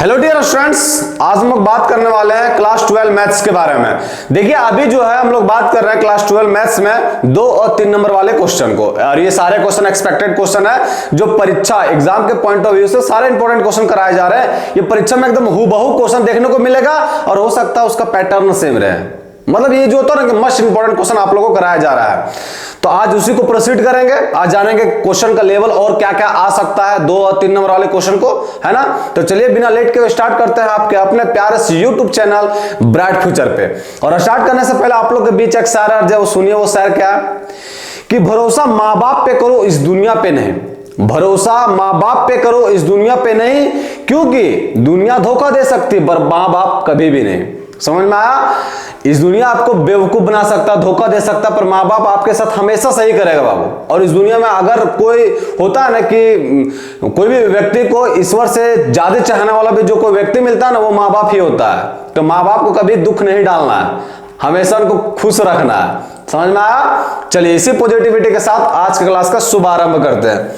Hello dear students, आज हम लोग बात करने वाले हैं क्लास 12 मैथ्स के बारे में। देखिए अभी जो है हम लोग बात कर रहे हैं क्लास 12 मैथ्स में 2 और 3 नंबर वाले क्वेश्चन को, और ये सारे क्वेश्चन एक्सपेक्टेड क्वेश्चन है जो परीक्षा एग्जाम के पॉइंट ऑफ व्यू से सारे इंपॉर्टेंट क्वेश्चन कराए जा रहे हैं। ये परीक्षा में एकदम हूबहू क्वेश्चन देखने को मिलेगा और हो सकता है उसका पैटर्न सेम रहे। मतलब ये जो होता है ना कि मस्ट इंपॉर्टेंट क्वेश्चन आप लोगों को कराया जा रहा है। तो आज उसी को प्रोसीड करेंगे, आज जानेंगे क्वेश्चन का लेवल और क्या क्या आ सकता है 2 और 3 नंबर वाले क्वेश्चन को, है ना। तो चलिए बिना लेट के स्टार्ट करते हैं आपके अपने प्यारे से यूट्यूब चैनल ब्राइट फ्यूचर पे। और स्टार्ट करने से पहले आप लोग के बीच एक शायर है, जो सुनिए वो शायर क्या है कि भरोसा माँ बाप पे करो इस दुनिया पे नहीं, भरोसा माँ बाप पे करो इस दुनिया पे नहीं, क्योंकि दुनिया धोखा दे सकती पर माँ बाप कभी भी नहीं। समझ में आया? इस दुनिया आपको बेवकूफ बना सकता, धोखा दे सकता, पर माँ बाप आपके साथ हमेशा सही करेगा बाबू। और इस दुनिया में अगर कोई होता है ना कि कोई भी व्यक्ति को ईश्वर से ज्यादा चाहने वाला भी जो कोई व्यक्ति मिलता है ना, वो माँ बाप ही होता है। तो माँ बाप को कभी दुख नहीं डालना है, हमेशा उनको खुश रखना है। समझ में आया? चलिए इसी पॉजिटिविटी के साथ आज की क्लास का शुभारंभ करते हैं।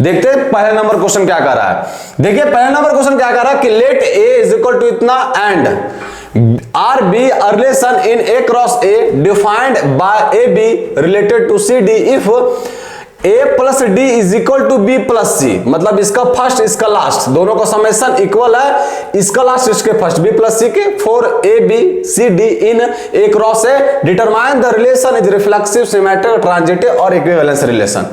देखते हैं पहले नंबर क्वेश्चन क्या कर रहा है। देखिए पहले नंबर क्वेश्चन क्या कर रहा है कि let A is equal to इतना and R be a relation in A cross A defined by AB related to CD if A plus D is equal to B plus C। मतलब इसका first इसका last दोनों का summation equal है, इसका last इसके first B plus C के for A B C D in A cross A determine the relation is reflexive, symmetric, transitive और equivalence relation।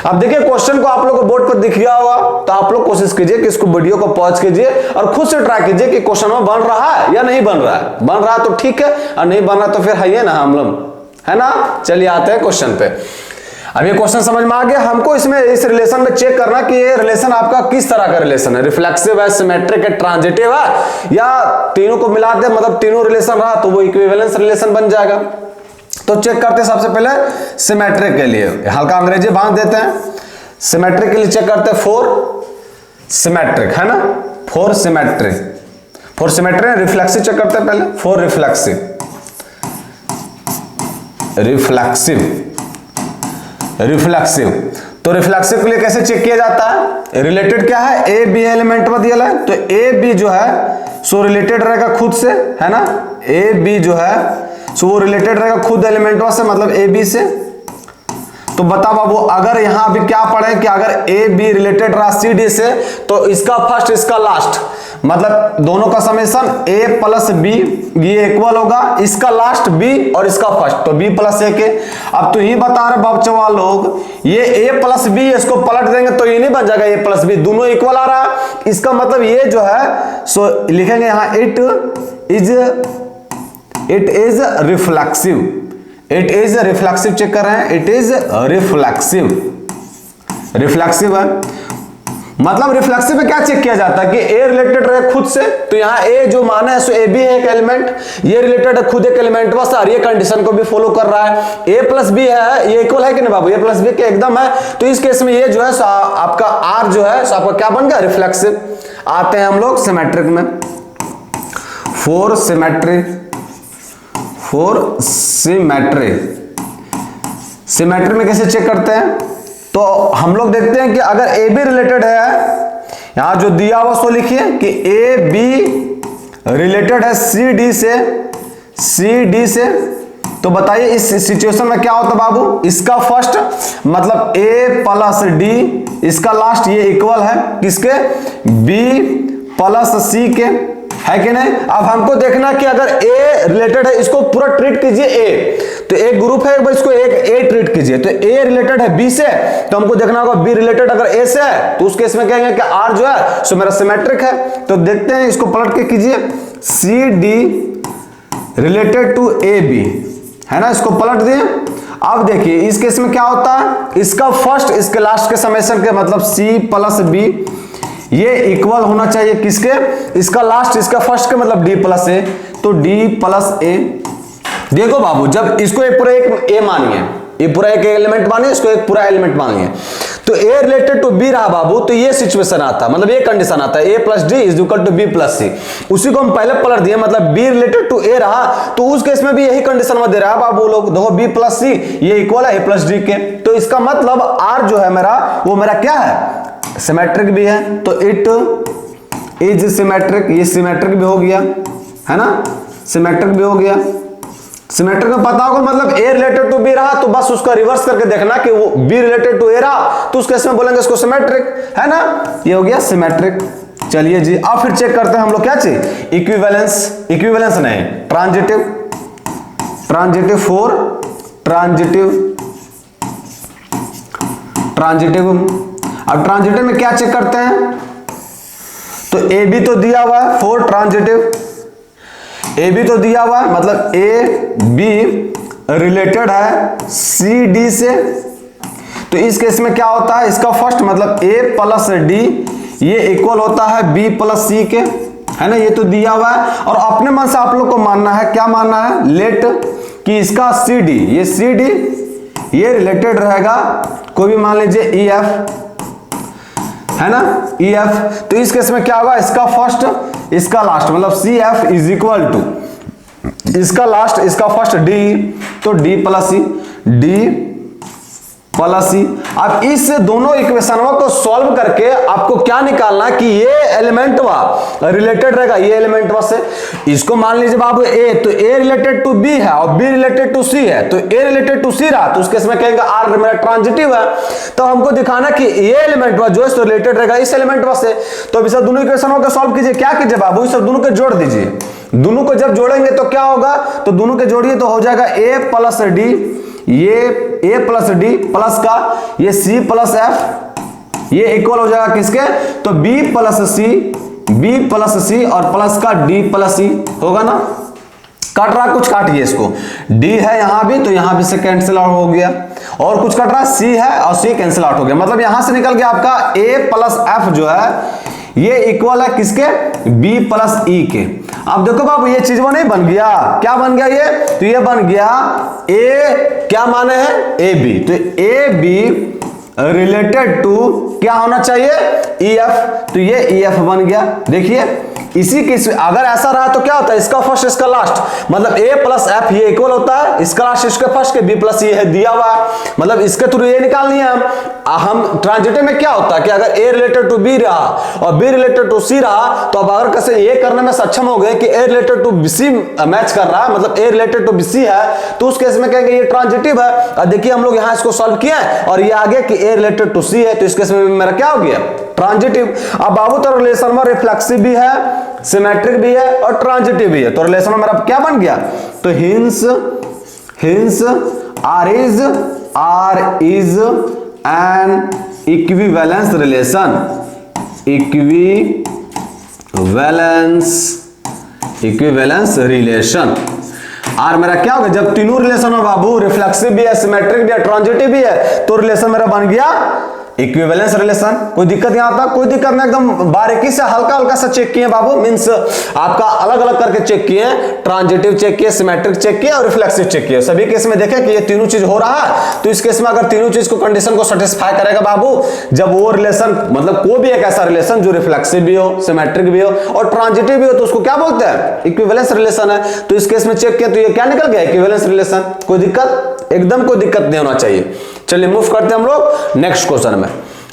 अब देखिए क्वेश्चन को आप लोग को बोर्ड पर दिख गया होगा, तो आप लोग कोशिश कीजिए कि इसको वीडियो को पॉज कीजिए और खुद से ट्राई कीजिए कि क्वेश्चन में बन रहा है या नहीं बन रहा है। बन रहा है तो ठीक है, और नहीं बन रहा तो फिर है ना हम लोग, है ना। चलिए आते हैं क्वेश्चन पे। अब ये क्वेश्चन समझ में आ गया हमको, इसमें इस रिलेशन में चेक करना कि ये रिलेशन आपका किस तरह का रिलेशन है, रिफ्लेक्सिव है, सिमेट्रिक है, ट्रांजिटिव है, या तीनों को मिला दे मतलब तीनों रिलेशन रहा तो वो इक्विवेलेंस रिलेशन बन जाएगा। तो चेक करते हैं सबसे पहले सिमेट्रिक के लिए, हल्का अंग्रेजी बांध देते हैं। सिमेट्रिक के लिए चेक करते हैं फोर सिमेट्रिक, है ना, for symmetric, for symmetric. Reflexive check करते हैं पहले, फोर रिफ्लेक्सिव, रिफ्लेक्सिव, रिफ्लेक्सिव। तो रिफ्लेक्सिव के लिए कैसे चेक किया जाता है? रिलेटेड क्या है, ए बी एलिमेंट में दिया है, तो ए बी जो है सो रिलेटेड रहेगा खुद से, है ना। ए बी जो है सो वो रिलेटेड रहेगा खुद एलिमेंटों से, मतलब ए बी से। तो बता बाबू, अगर यहां अभी क्या पढ़े कि अगर ए बी रिलेटेड रहा सी डी से, तो इसका फर्स्ट इसका लास्ट मतलब दोनों का समेशन ए प्लस बी ये इक्वल होगा, इसका लास्ट बी और इसका फर्स्ट तो बी प्लस ए के। अब तो ही बता रहे बच्चों लोग, ये ए प्लस बी इसको पलट देंगे तो ये नहीं बन जाएगा ए प्लस बी, दोनों इक्वल आ रहा है। इसका मतलब ये जो है सो लिखेंगे यहां it is reflexive, it is reflexive. Check कर रहे हैं, इट इज रिफ्लेक्सिव, रिफ्लेक्सिव है। मतलब रिफ्लेक्सिव में क्या चेक किया जाता है कि ए रिलेटेड रहे खुद से, तो यहाँ ए जो माना है सो ए भी है एक एलिमेंट, ये रिलेटेड है खुद एक एलिमेंट बस, और ये कंडीशन को भी फॉलो कर रहा है। ए प्लस बी है, ये इक्वल है कि नहीं बाबू, ए प्लस बी के एकदम है। तो इस केस में ये जो है आपका आर जो है सो आपका क्या बन गया, रिफ्लेक्सिव। आते हैं हम लोग सिमेट्रिक में, four symmetric, for symmetric. Symmetric में कैसे चेक करते हैं? तो हम लोग देखते हैं कि अगर ए बी रिलेटेड है, यहां जो दिया हुआ सो लिखिए कि ए बी रिलेटेड है सी डी से, सी डी से। तो बताइए इस सिचुएशन में क्या होता बाबू, इसका फर्स्ट मतलब ए प्लस डी, इसका लास्ट ये इक्वल है किसके, बी प्लस सी के, है कि नहीं। अब हमको देखना कि अगर ए रिलेटेड है, इसको पूरा ट्रीट कीजिए ए, तो एक ग्रुप है इसको एक ए ट्रीट कीजिए, तो ए रिलेटेड है बी से, तो हमको देखना होगा बी रिलेटेड अगर ए से है तो उस केस में कहेंगे कि आर जो है सो मेरा सिमेट्रिक है। तो देखते हैं, इसको पलट के कीजिए, C D related to A B, है ना, इसको पलट दिए। अब देखिए इस केस में क्या होता है, इसका फर्स्ट इसके लास्ट के समेशन के मतलब सी प्लस बी ये इक्वल होना चाहिए किसके, इसका लास्ट इसका फर्स्ट के मतलब डी प्लस ए, तो डी प्लस ए। देखो बाबू, जब इसको एक पूरा एक ए मानिए, ये पूरा एक एलिमेंट मानिए, इसको एक पूरा एलिमेंट मानिए, तो ए रिलेटेड टू बी रहा बाबू, तो ये सिचुएशन आता मतलब ये कंडीशन आता है, A plus D is equal to B plus C. उसी को हम पहले पलट दिए, मतलब बी रिलेटेड टू ए रहा, तो उस केस में भी यही कंडीशन में दे रहा है बाबू लोग, देखो बी प्लस सी ये इक्वल है ए प्लस डी के। तो इसका मतलब आर जो है मेरा, वो मेरा क्या है, सिमेट्रिक भी है। तो इट इज सिमेट्रिक, ये सिमेट्रिक भी हो गया है ना, सिमेट्रिक भी हो गया। सिमेट्रिक में पता होगा मतलब ए रिलेटेड टू बी रहा तो बस उसका रिवर्स करके देखना कि वो बी रिलेटेड टू ए रहा तो उस केस में बोलेंगे इसको सिमेट्रिक, है ना, ये हो गया सिमेट्रिक। चलिए जी अब फिर चेक करते हैं हम लोग क्या चीज, इक्विवेलेंस, इक्विवेलेंस नहीं transitive, transitive four transitive, transitive. अब ट्रांजिटिव में क्या चेक करते हैं, तो ए बी तो दिया हुआ है फोर ट्रांजिटिव, ए बी तो दिया हुआ है मतलब ए बी रिलेटेड है सी डी से, तो इस केस में क्या होता है, इसका फर्स्ट मतलब ए प्लस डी ये इक्वल होता है बी प्लस सी के, है ना, ये तो दिया हुआ है। और अपने मन से आप लोग को मानना है, क्या मानना है, लेट कि इसका सी डी, ये सी डी ये रिलेटेड रहेगा कोई भी मान लीजिए ई एफ, है ना, ई एफ, तो इस केस में क्या होगा, इसका फर्स्ट इसका लास्ट मतलब C F is equal to इसका लास्ट इसका फर्स्ट डी, तो D plus C, D plus C. अब इस दोनों इक्वेशनों को सॉल्व करके आपको क्या निकालना है कि ये एलिमेंट वा रिलेटेड रहेगा ये एलिमेंट वा से, इसको मान लीजिए बाबू ए, तो ए रिलेटेड टू बी है और बी रिलेटेड टू सी है, तो ए रिलेटेड टू सी रहा तो उसके इसमें कहेंगे आर मेरा ट्रांजिटिव है, तो हमको दिखाना कि ये एलिमेंट वा जो इससे रिलेटेड रहेगा इस एलिमेंट वा से, तो इस दोनों इक्वेशनों को सॉल्व कीजिए, क्या कीजिए बाबू, इस दोनों को जोड़ दीजिए, दोनों को जब जोड़ेंगे तो क्या होगा, तो दोनों के जोड़िए तो हो जाएगा ए प्लस डी, ये a प्लस डी प्लस का ये c प्लस एफ ये इक्वल हो जाएगा किसके, तो b प्लस सी और प्लस का d प्लस सी होगा ना, कट रहा कुछ काटिए इसको, d है यहां भी तो यहां भी से कैंसिल आउट हो गया, और कुछ कट रहा c है और c कैंसिल आउट हो गया, मतलब यहां से निकल गया आपका a प्लस एफ जो है ये इक्वल है किसके, b प्लस ई के। अब देखो बाबू ये चीज वो नहीं बन गया, क्या बन गया ये, तो ये बन गया a क्या माने हैं ए बी, तो ए बी रिलेटेड टू क्या होना चाहिए ई एफ, तो ये ई एफ बन गया। देखिए इसी के अगर ऐसा रहा तो क्या होता है, इसका फर्स्ट इसका लास्ट मतलब a प्लस एफ ये इक्वल होता है इसका लास्ट इसके फर्स्ट के b प्लस ये है दिया हुआ है, मतलब इसके थ्रू ये निकालनी है हम ट्रांजिटिव में क्या होता है कि अगर a रिलेटेड टू b रहा और b रिलेटेड टू c रहा, तो अब अगर कैसे ये करने में सक्षम हो गए कि a related to c match कर रहा है मतलब a रिलेटेड टू c है, तो उस केस में कहेंगे ये ट्रांजिटिव है। और देखिए हम लोग यहाँ इसको सॉल्व किया है और ये आगे कि a रिलेटेड टू c है, तो इस केस में मेरा क्या हो गया ट्रांजिटिव। अब बाबू तो रिलेशन में रिफ्लेक्सिव भी है, सिमेट्रिक भी है और ट्रांजिटिव भी है, तो रिलेशन में मेरा क्या बन गया, तो hence R is an equivalence relation, equivalence relation. R मेरा क्या होगा, जब तीनों रिलेशन हो बाबू रिफ्लेक्सिव भी है सिमेट्रिक भी है ट्रांजिटिव भी है, तो रिलेशन मेरा बन गया इक्विवेलेंस रिलेशन। कोई दिक्कत यहां तक, कोई दिक्कत नहीं, एकदम बारीकी से हल्का हल्का सा चेक किए बाबू, मींस आपका अलग अलग करके चेक किए, ट्रांजिटिव चेक किए, सिमेट्रिक चेक किए और रिफ्लेक्सिव चेक किए, सभी केस में देखें कि ये तीनों चीज हो रहा है। तो इस केस में अगर तीनों चीज को कंडीशन को सेटिस्फाई करेगा बाबू, जब वो रिलेशन मतलब कोई भी एक ऐसा रिलेशन जो रिफ्लेक्सिव भी हो सिमेट्रिक भी हो और ट्रांजिटिव भी हो, तो उसको क्या बोलते हैं इक्विवेलेंस रिलेशन है। तो इस केस में चेक किया तो ये क्या निकल गया इक्विवेलेंस रिलेशन। कोई दिक्कत, एकदम कोई दिक्कत नहीं होना चाहिए। चलिए मूव करते हैं हम लोग नेक्स्ट क्वेश्चन में।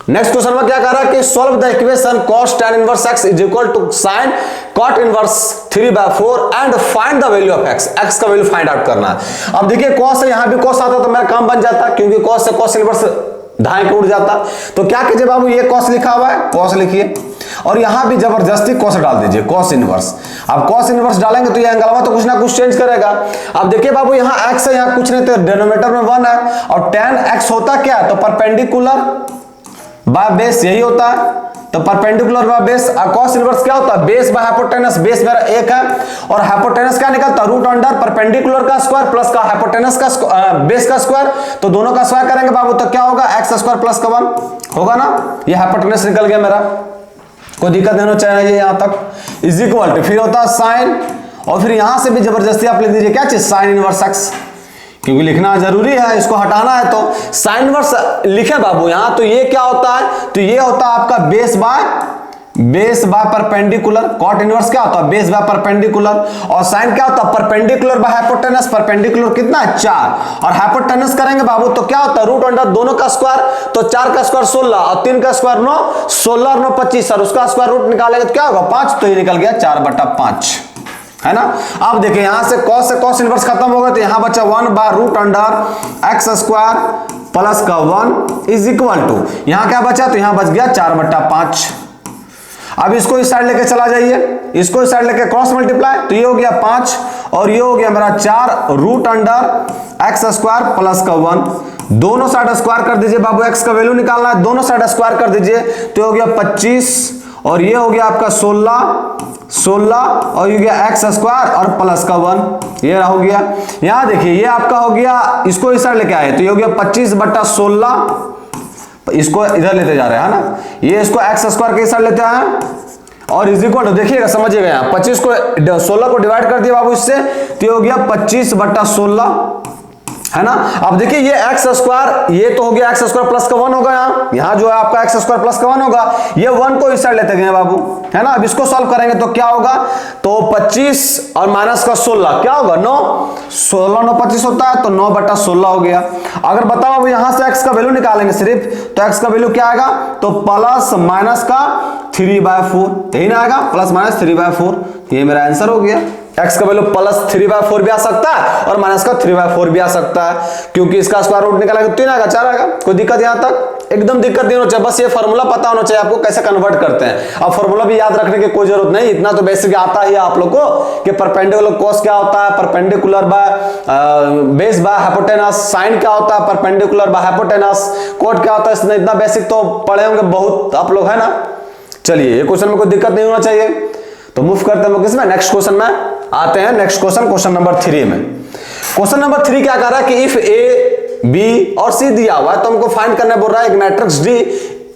नेक्स्ट क्वेश्चन में क्या कह रहा है कि solve the equation cos tan inverse x is equal to sin cot inverse 3/4 and find the value of x, x का वैल्यू फाइंड आउट करना है। अब देखिए cos से यहां भी cos आता तो मेरा काम बन जाता, क्योंकि cos से cos इनवर्स ढाई के उड़ जाता। तो क्या कीजिए बाबू, ये cos लिखा हुआ है cos लिखिए और यहां भी जबरदस्ती cos डाल दीजिए cos इनवर्स। अब cos इनवर्स डालेंगे तो ये एंगलवा तो कुछ ना कुछ चेंज करेगा। अब देखिए बाबू यहां x है यहां कुछ नहीं, तो डिनोमिनेटर में 1 है और tan x होता क्या है, तो परपेंडिकुलर बाय बेस यही होता है, तो perpendicular by base. cos inverse क्या होता है, बेस बाय हाइपोटेनस, बेस मेरा 1 है और हाइपोटेनस क्या निकलता है रूट अंडर परपेंडिकुलर का स्क्वायर प्लस का हाइपोटेनस का बेस का स्क्वायर, तो दोनों का स्क्वायर करेंगे बाबू तो क्या होगा x स्क्वायर प्लस का 1 होगा ना, ये हाइपोटेनस निकल गया मेरा। कोई दिक्कत नहीं होना चाहिए यहां तक। इज इक्वल टू फिर होता है साइन और फिर यहां से भी जबरदस्ती आप लिख दीजिए क्या चीज साइन इनवर्स x, क्योंकि लिखना जरूरी है, इसको हटाना है तो साइन इनवर्स लिखे बाबू यहां। तो ये क्या होता है, तो ये होता है आपका base by base by perpendicular. Cot inverse क्या होता है? Base by perpendicular. और साइन क्या होता है? Perpendicular by hypotenuse. परपेंडिकुलर कितना है? 4। और हाइपोटेनस करेंगे बाबू तो क्या होता है? रूट अंडर दोनों का स्क्वायर, तो 4 का स्क्वायर 16 और 3 का स्क्वायर 9, 16 और 9 25, और उसका स्क्वायर रूट निकालेंगे तो क्या होगा? 5। तो ये निकल गया 4/5, है ना। अब देखिए यहां से कॉस इनवर्स खत्म हो गया, तो यहां बचा 1 by root under x square plus का 1 इज इक्वल टू, यहां क्या बचा? तो यहां बच गया 4/5। अब इसको इस साइड लेके चला जाइए, इसको इस साइड लेके क्रॉस मल्टीप्लाई, तो ये हो गया 5 और ये हो गया मेरा 4 root under x square plus का 1। दोनों साइड स्क्वायर कर दीजिए बाबू, एक्स का वैल्यू निकालना है, दोनों साइड स्क्वायर कर दीजिए, तो ये हो गया 25 और ये हो गया आपका 16 और ये गया एक्स स्क्वायर और प्लस का 1, ये हो गया। यहां देखिए ये आपका हो गया, इसको इस साइड लेके आए तो ये हो गया 25/16, इसको इधर लेते जा रहे हैं ना, ये इसको एक्स स्क्वायर के साइड लेते हैं और इज इक्वल टू, देखिएगा समझिएगा, यहाँ 25 को 16 को डिवाइड कर दिया बाबू इससे, तो ये हो गया 25/16, है ना। अब देखिए ये एक्स स्क्वायर, ये तो हो गया एक्स स्क्वायर प्लस का 1 होगा, यहाँ जो है आपका एक्स स्क्वायर प्लस का 1 होगा, ये 1 को इस साइड लेते गए बाबू, है ना। अब इसको सॉल्व करेंगे तो क्या होगा? तो 25 और माइनस का 16 क्या होगा? 9, 16 9 25 होता है, तो 9/16 हो गया। अगर बताओ अब यहां से एक्स का वैल्यू निकालेंगे सिर्फ, तो एक्स का वैल्यू क्या आएगा? तो प्लस माइनस का 3/4, यही ना आएगा, प्लस माइनस 3/4, ये मेरा आंसर हो गया। x का वैल्यू प्लस 3/4 भी आ सकता है और माइनस का 3/4 भी आ सकता है, क्योंकि इसका स्क्वायर रूट निकालेंगे तो 3 आएगा, 4 आएगा। कोई दिक्कत यहां तक? एकदम दिक्कत नहीं होना चाहिए, बस ये फॉर्मूला पता होना चाहिए आपको कैसे कन्वर्ट करते हैं। अब फॉर्मूला भी याद रखने की कोई जरूरत नहीं, इतना तो बेसिक आता ही है आप लोग को कि परपेंडिकुलर कॉस क्या होता है, perpendicular by base by hypotenuse, sine क्या होता है, परपेंडिकुलर बाय हाइपोटेनस, कोट क्या होता है, इतना बेसिक तो पढ़े होंगे बहुत आप लोग, है ना। चलिए ये क्वेश्चन में कोई दिक्कत नहीं होना चाहिए, तो मूव करते हैं किसमें? नेक्स्ट क्वेश्चन में आते हैं। नेक्स्ट क्वेश्चन नंबर 3 में। क्वेश्चन नंबर 3 क्या कर रहा है कि इफ ए बी और सी दिया हुआ है तो हमको फाइंड करना बोल रहा है एक मैट्रिक्स डी,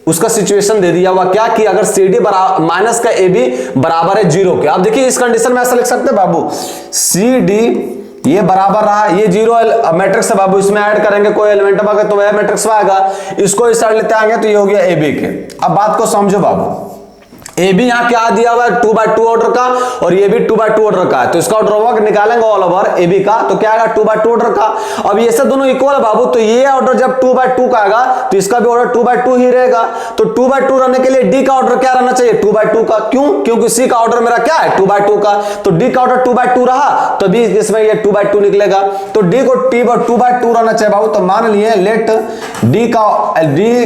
उसका सिचुएशन दे दिया हुआ क्या कि अगर सी डी माइनस का ए बी बराबर है 0 के। अब देखिए इस कंडीशन में ऐसा लिख सकते हैं बाबू, सी डी ये बराबर रहा, ये 0 मैट्रिक्स है बाबू, इसमें ऐड करेंगे कोई एलिमेंट आएगा तो वह मैट्रिक्स आएगा, इसको इस साइड लेते आएंगे तो ये हो गया ए बी के। अब बात को समझो बाबू, ए बी यहाँ क्या दिया हुआ है 2/2 ऑर्डर का और ये भी 2/2 ऑर्डर का है, तो इसका ऑर्डर होगा निकालेंगे ऑल ओवर ए बी का, तो क्या आएगा 2/2 ऑर्डर का। अब ये सब दोनों इक्वल है बाबू, तो ये ऑर्डर जब 2/2 का आएगा तो इसका भी ऑर्डर 2/2 ही रहेगा, तो 2/2 रहने के लिए डी का ऑर्डर क्या रहना चाहिए? 2/2 का। क्यों? क्योंकि सी का ऑर्डर मेरा क्या है? 2/2 का, तो डी का ऑर्डर 2/2 रहा तो भी इसमें ये 2/2 निकलेगा, तो डी को 2/2 रहना चाहिए बाबू। तो मान लिए लेट डी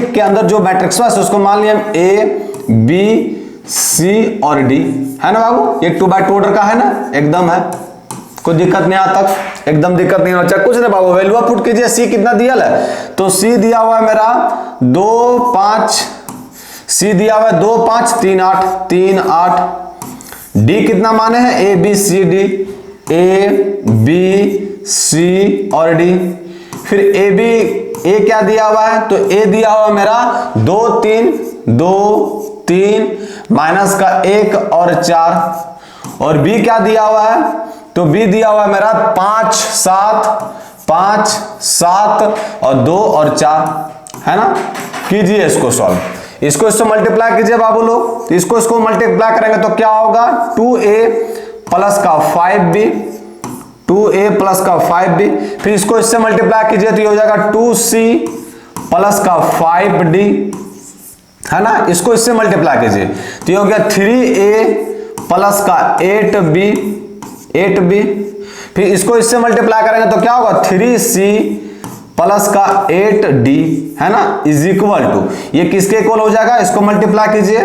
के अंदर जो मैट्रिक्स है उसको मान लिए ए बी सी और डी, है ना बाबू, ये 2/2 ऑर्डर का है ना, एकदम है, कोई दिक्कत नहीं आता तक, एकदम दिक्कत नहीं होना चाहिए कुछ नहीं बाबू। वैल्यू पुट कीजिए, सी कितना दिया है, तो सी दिया हुआ है मेरा 2 5, सी दिया हुआ है 2 5 3 8 3 8, डी कितना माने हैं? A B C D, A B C और डी। फिर ए बी ए क्या दिया हुआ है? तो ए दिया हुआ मेरा 2 3 2 3 माइनस का 1 और 4, और बी क्या दिया हुआ है? तो बी दिया हुआ है मेरा 5 7 और 2 और 4, है ना। कीजिए इसको सॉल्व, इसको इससे मल्टीप्लाई कीजिए बाबू लोग, इसको मल्टीप्लाई करेंगे तो क्या होगा? 2a प्लस का 5b, 2a प्लस का 5b, फिर इसको इससे मल्टीप्लाई कीजिए तो ये हो जाएगा 2c प्लस का 5d, है ना। इसको इससे मल्टीप्लाई कीजिए तो ये हो गया 3a प्लस का 8b, फिर इसको इससे मल्टीप्लाई करेंगे तो क्या होगा? 3c प्लस का 8d, है ना, इज इक्वल टू, ये किसके इक्वल हो जाएगा? इसको मल्टीप्लाई कीजिए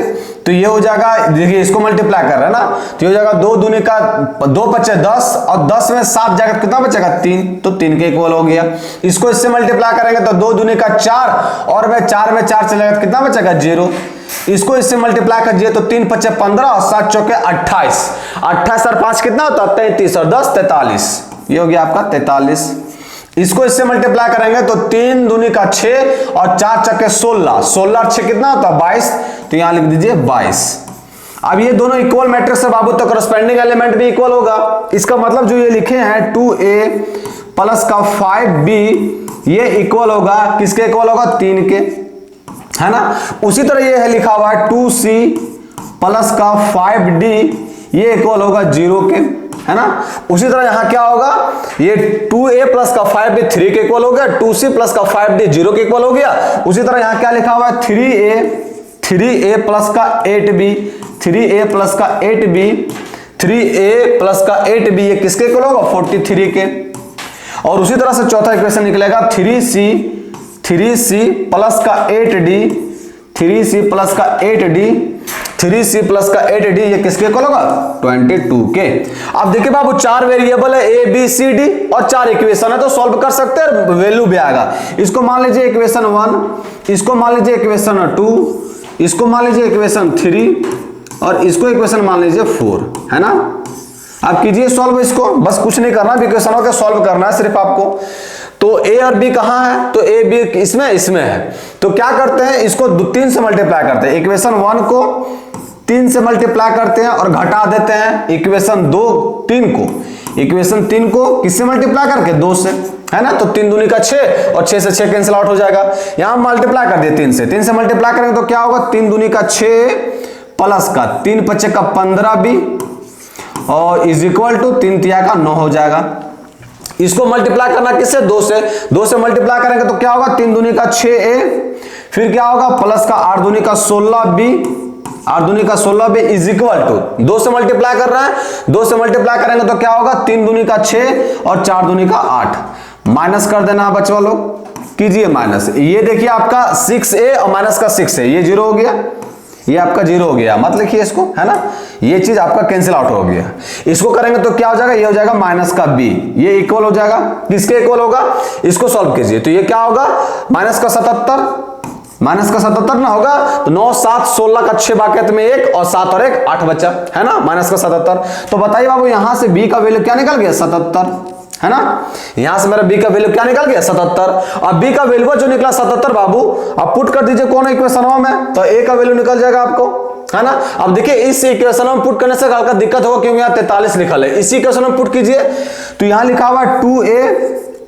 तो ये हो जाएगा, देखिए इसको मल्टीप्लाई कर रहे हैं ना, तो ये हो जाएगा 2 दूनी का 2 बचे 10 और 10 में 7 जाएगा कितना बचेगा? 3, तो 3 के इक्वल हो गया। इसको इससे मल्टीप्लाई करेंगे तो 2 दूनी का 4 और में 4 में 4 चलेगा तो कितना बचेगा? 0। इसको इससे मल्टीप्लाई कीजिए तो 3 5 15 और 7 चौके 28, 28 और 5 कितना होता है? 33 और 10 43, ये हो गया आपका 43। इसको इससे मल्टीप्लाई करेंगे तो 3 दूनी का 6 और 4 चक्के 16, 16 और 6 कितना होता है? 22, तो यहां लिख दीजिए 22। अब ये दोनों इक्वल मैट्रिक्स है बाबू, तो करस्पेंडिंग एलिमेंट भी इक्वल होगा। इसका मतलब जो ये लिखे हैं 2a प्लस का 5b, ये इक्वल होगा किसके इक्वल होगा? 3 के, है ना। उसी तरह ये है लिखा हुआ है 2c प्लस का 5d ये इक्वल होगा 0 के, है ना। उसी तरह यहां क्या होगा, ये 2a प्लस का 5b 3 के इक्वल हो गया, 2c प्लस का 5d 0 के इक्वल हो गया। उसी तरह यहां क्या लिखा हुआ है, 3a प्लस का 8b, 3a प्लस का 8b, 3a प्लस का 8b ये किसके इक्वल होगा, 43 के। और उसी तरह से चौथा इक्वेशन निकलेगा 3c प्लस का 8d, 3c प्लस का 8d, 3c प्लस का 8d ये किसके इक्वल होगा, 22 के। अब देखिए बाबू 4 वेरिएबल है a b c d और 4 इक्वेशन है, तो सॉल्व कर सकते हैं, वैल्यू भी आएगा। इसको मान लीजिए इक्वेशन 1, इसको मान लीजिए इक्वेशन 2, इसको मान लीजिए इक्वेशन 3 और इसको इक्वेशन मान लीजिए 4, है ना। आप कीजिए सॉल्व इसको, बस कुछ नहीं करना, इक्वेशनों के सॉल्व करना है सिर्फ आपको। तो a और b कहां है, तो a b इसमें है। तो क्या करते हैं, इसको 3 से मल्टीप्लाई करते हैं, इक्वेशन 1 को 3 से मल्टीप्लाई करते हैं और घटा देते हैं इक्वेशन 3 को, इक्वेशन 3 को किससे मल्टीप्लाई करके, 2 से, है ना। तो 3 दूनी का 6 और 6 से 6 कैंसिल आउट हो जाएगा। यहां मल्टीप्लाई कर दिए 3 से मल्टीप्लाई करेंगे तो क्या होगा, 3 दूनी का 6 प्लस का 3 पचे का 15b और इज इक्वल टू 3 तिया का 9 हो जाएगा। इसको मल्टीप्लाई करना किससे, 2 से मल्टीप्लाई करेंगे तो क्या होगा, 3 दूनी का 6a, फिर क्या होगा प्लस का 8 दूनी का 16b, 8 दूनी का 16b इज इक्वल टू 2 से मल्टीप्लाई कर रहा है, 2 से मल्टीप्लाई करेंगे तो क्या होगा, 3 दूनी का 6 और 4 दूनी का 8, माइनस कर देना बच्चों लोग, कीजिए माइनस। ये देखिए आपका 6a और माइनस का 6a ये 0 हो गया, ये आपका 0 हो गया, मत लिखिए इसको, है ना। ये चीज आपका कैंसिल आउट हो गया। इसको करेंगे तो क्या हो जाएगा, ये हो जाएगा माइनस का b, ये इक्वल हो जाएगा किसके इक्वल होगा, इसको सॉल्व कीजिए तो ये क्या होगा, माइनस का 77 ना होगा तो 9 7 16 का 6 बाकेत में 1 और 7 और 1 8 बचा, है ना, माइनस का 77। तो बताइए बाबू यहां से b का वैल्यू क्या निकल गया, 77, है ना। यहां से मेरा b का वैल्यू क्या निकल गया, 77। अब b का वैल्यू जो निकला 77 बाबू, अब पुट कर दीजिए कौन इक्वेशन में, तो a का वैल्यू निकल जाएगा आपको, है ना। अब देखिए इस इक्वेशन में पुट करने से हल्का दिक्कत होगा क्योंकि यहाँ 43 लिखल है। इसी इक्वेशन में पुट कीजिए तो यहां लिखा हुआ है 2a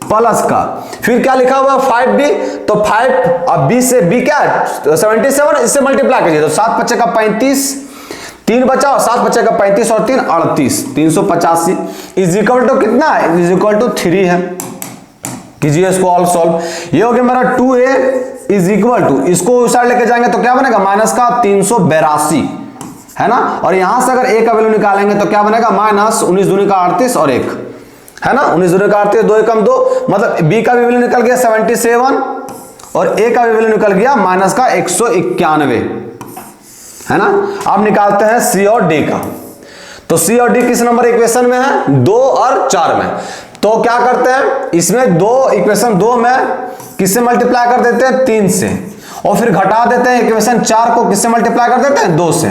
प्लस का, फिर क्या लिखा हुआ 5b, तो 5 अब b से b क्या है 77, इससे मल्टीप्लाई कीजिए तो 7 पचे का 35, 3 बचा और 7 बचे का 35 और 3 38, 385 इज इक्वल टू कितना है, इज इक्वल टू 3 है। कीजिए इसको ऑल सॉल्व, ये हो गया मेरा 2a इज इक्वल टू, इसको उस साइड लेके जाएंगे तो क्या बनेगा, माइनस का 382, है ना। और यहां से अगर a का वैल्यू निकालेंगे तो क्या बनेगा, माइनस 19 दूनी का 38 और 1, है ना, 19 दूनी का 38, 2 एकम 2, मतलब b का भी वैल्यू निकल गया 77 और a का भी वैल्यू निकल गया माइनस का 191, है ना। अब निकालते हैं c और d का, तो c और d किस नंबर इक्वेशन में है, 2 और 4 में। तो क्या करते हैं, इसमें 2 इक्वेशन 2 में किससे मल्टीप्लाई कर देते हैं, 3 से, और फिर घटा देते हैं इक्वेशन 4 को किससे मल्टीप्लाई कर देते हैं, 2 से,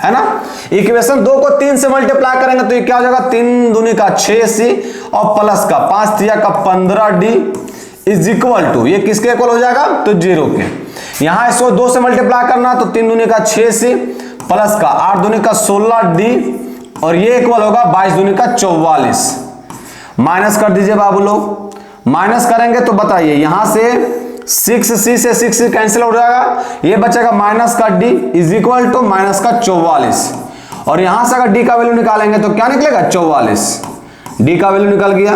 है ना। इक्वेशन 2 को 3 से मल्टीप्लाई करेंगे तो ये क्या हो जाएगा, 3 दूनी का 6c और प्लस का 5 तिया का 15d इज इक्वल टू, ये किसके इक्वल हो जाएगा, तो 0 के। यहां इसको 2 से मल्टीप्लाई करना तो 3 दूनी का 6c प्लस का 8 दूनी का 16d और ये इक्वल होगा 22 दूनी का 44। माइनस कर दीजिए बाबू लोग, माइनस करेंगे तो बताइए यहां से 6c से 6c कैंसिल हो जाएगा, ये बचेगा माइनस का d is equal to minus का 44 और यहां से अगर d का वैल्यू निकालेंगे तो क्या निकलेगा, 44, d का वैल्यू निकल गया।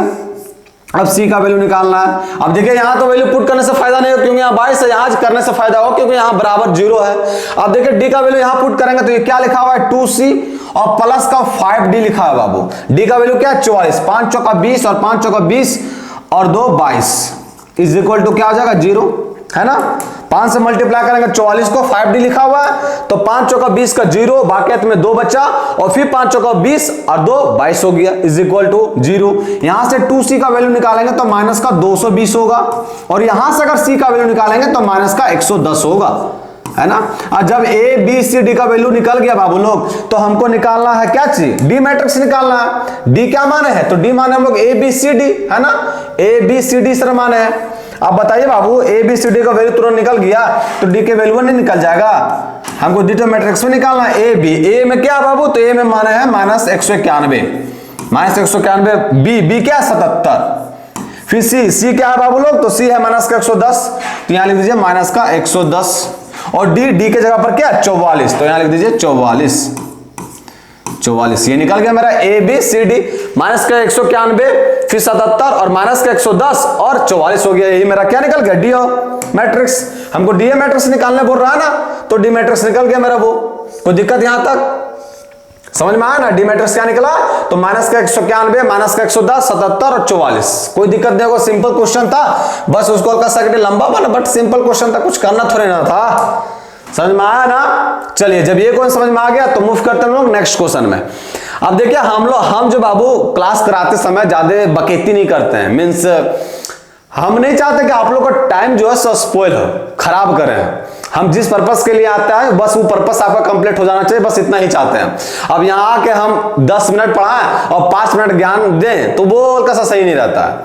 अब c का वैल्यू निकालना है। अब देखिए यहां तो वैल्यू पुट करने से फायदा नहीं हो क्योंकि यहां 22 है, यहां करने से फायदा हो क्योंकि यहां बराबर 0 है। अब देखिए d का वैल्यू यहां पुट करेंगे तो ये क्या लिखा हुआ है, 2c और प्लस का 5d लिखा है बाबू। d का वैल्यू क्या है, 44, 5 चौका 20 और 5 चौका 20 और 2 22 इज इक्वल टू क्या हो जाएगा, 0, है ना। 5 से मल्टीप्लाई करेंगे 44 को, 5d लिखा हुआ है तो 5 चौका 20 का 0, बाकियत में 2 बचा और फिर 5 चौका 20 और 2 22 हो गया इज इक्वल टू 0। यहां से 2c का वैल्यू निकालेंगे तो माइनस का 220 होगा और यहां से अगर c का वैल्यू निकालेंगे तो माइनस का 110 होगा, है ना। और जब a b c d का वैल्यू निकल गया बाबू लोग तो हमको निकालना है क्या चीज, d मैट्रिक्स निकालना है। d क्या माने है, तो d माने हम लोग a b c d, है ना, a b c d sir माने है। अब बताइए बाबू a b c d का वैल्यू तुरंत निकल गया तो d के वैल्यू नहीं निकल जाएगा, हमको d मैट्रिक्स में निकालना है। a b, a में क्या बाबू, तो a में माने है माइनस 191, b क्या 77, फिर c क्या है बाबू लोग, तो c है माइनस का 110, तो यहां लिख दीजिए माइनस का 110 और डी के जगह पर क्या 44, तो यहां लिख दीजिए 44, ये निकल गया मेरा A B C D. Minus का 191 फिर 77 और माइनस का 110 और 44 हो गया, यही मेरा क्या निकल गया डी मैट्रिक्स। हमको डी मैट्रिक्स निकालने बोल रहा है ना, तो डी मैट्रिक्स निकल गया मेरा। वो कोई दिक्कत यहां तक समझ में आया ना? डी मैट्रिक्स क्या निकला, तो माइनस का 191, माइनस का 110, 77 और 44। कोई दिक्कत नहीं होगा, सिंपल क्वेश्चन था, बस उसको हल्का सा लंबा बना, बट सिंपल क्वेश्चन था, कुछ करना थोड़ी ना था। समझ में आया ना? चलिए, जब ये क्वेश्चन समझ में आ गया तो मूव करते हैं लोग नेक्स्ट क्वेश्चन में। अब देखिए हम जो बाबू क्लास कराते समय ज्यादा बकेती नहीं करते हैं, मीन्स हम नहीं चाहते कि आप लोग का टाइम जो है स्पॉइल हो, खराब करें। हम जिस पर्पस के लिए आते हैं बस वो पर्पस आपका कंप्लीट हो जाना चाहिए, बस इतना ही चाहते हैं। अब यहाँ आके हम 10 मिनट पढ़ाएं और 5 मिनट ज्ञान दें तो वो हल्का सा सही नहीं रहता है,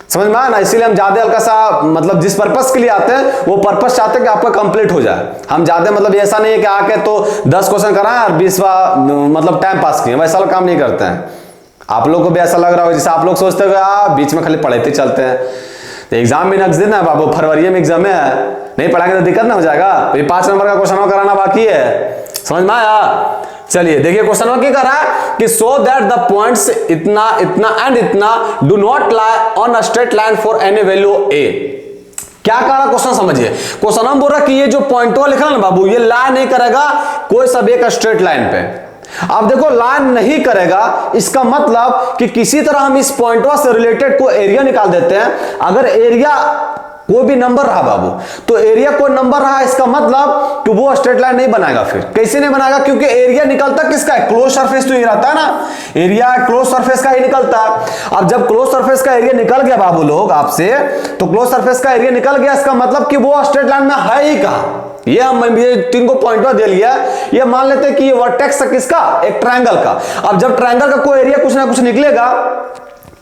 समझ में आया ना? इसीलिए हम ज्यादा हल्का सा मतलब जिस पर्पस के लिए आते हैं वो पर्पस चाहते हैं कि आपका कंप्लीट हो जाए। हम ज्यादा मतलब ऐसा नहीं है कि आके तो 10 क्वेश्चन कराएं और 20वां मतलब टाइम पास किए, वैसा काम नहीं करते हैं। आप लोग को भी ऐसा लग रहा हो जैसे आप लोग सोचते हो बीच में खाली पढ़ते चलते हैं। तो एग्जाम भी नजदीक है बाबू, फरवरी में एग्जाम है, नहीं पढ़ाएंगे तो दिक्कत ना हो जाएगा। तो ये 5 नंबर का क्वेश्चन कराना बाकी है, समझ में आया? चलिए देखिए क्वेश्चन क्या कर रहा है कि सो दैट द पॉइंट्स इतना इतना एंड इतना do not lie on a straight line for any value A. क्या कह रहा क्वेश्चन समझिए। क्वेश्चन हम बोल रहा कि ये जो पॉइंट लिखा ना बाबू, ये लाई नहीं करेगा कोई सब एक स्ट्रेट लाइन पे। अब देखो लाइन नहीं करेगा, इसका मतलब कि किसी तरह हम इस पॉइंट से रिलेटेड को एरिया निकाल देते हैं। अगर एरिया कोई भी नंबर रहा बाबू, तो एरिया कोई नंबर रहा, इसका मतलब कि वो स्ट्रेट लाइन नहीं बनाएगा। फिर कैसे नहीं बनाएगा? क्योंकि एरिया निकलता किसका है? क्लोज सरफेस तो ये रहता है ना, एरिया क्लोज सरफेस का ही निकलता है। अब जब क्लोज सरफेस का एरिया निकल गया बाबू लोग आपसे, तो क्लोज सरफेस का एरिया निकल गया, इसका मतलब कि वो स्ट्रेट लाइन में है ही कहां। ये हम 3 को पॉइंट दे लिया, ये मान लेते हैं कि ये वर्टेक्स है किसका? एक ट्रायंगल का। अब जब ट्रायंगल का कोई एरिया कुछ ना कुछ निकलेगा,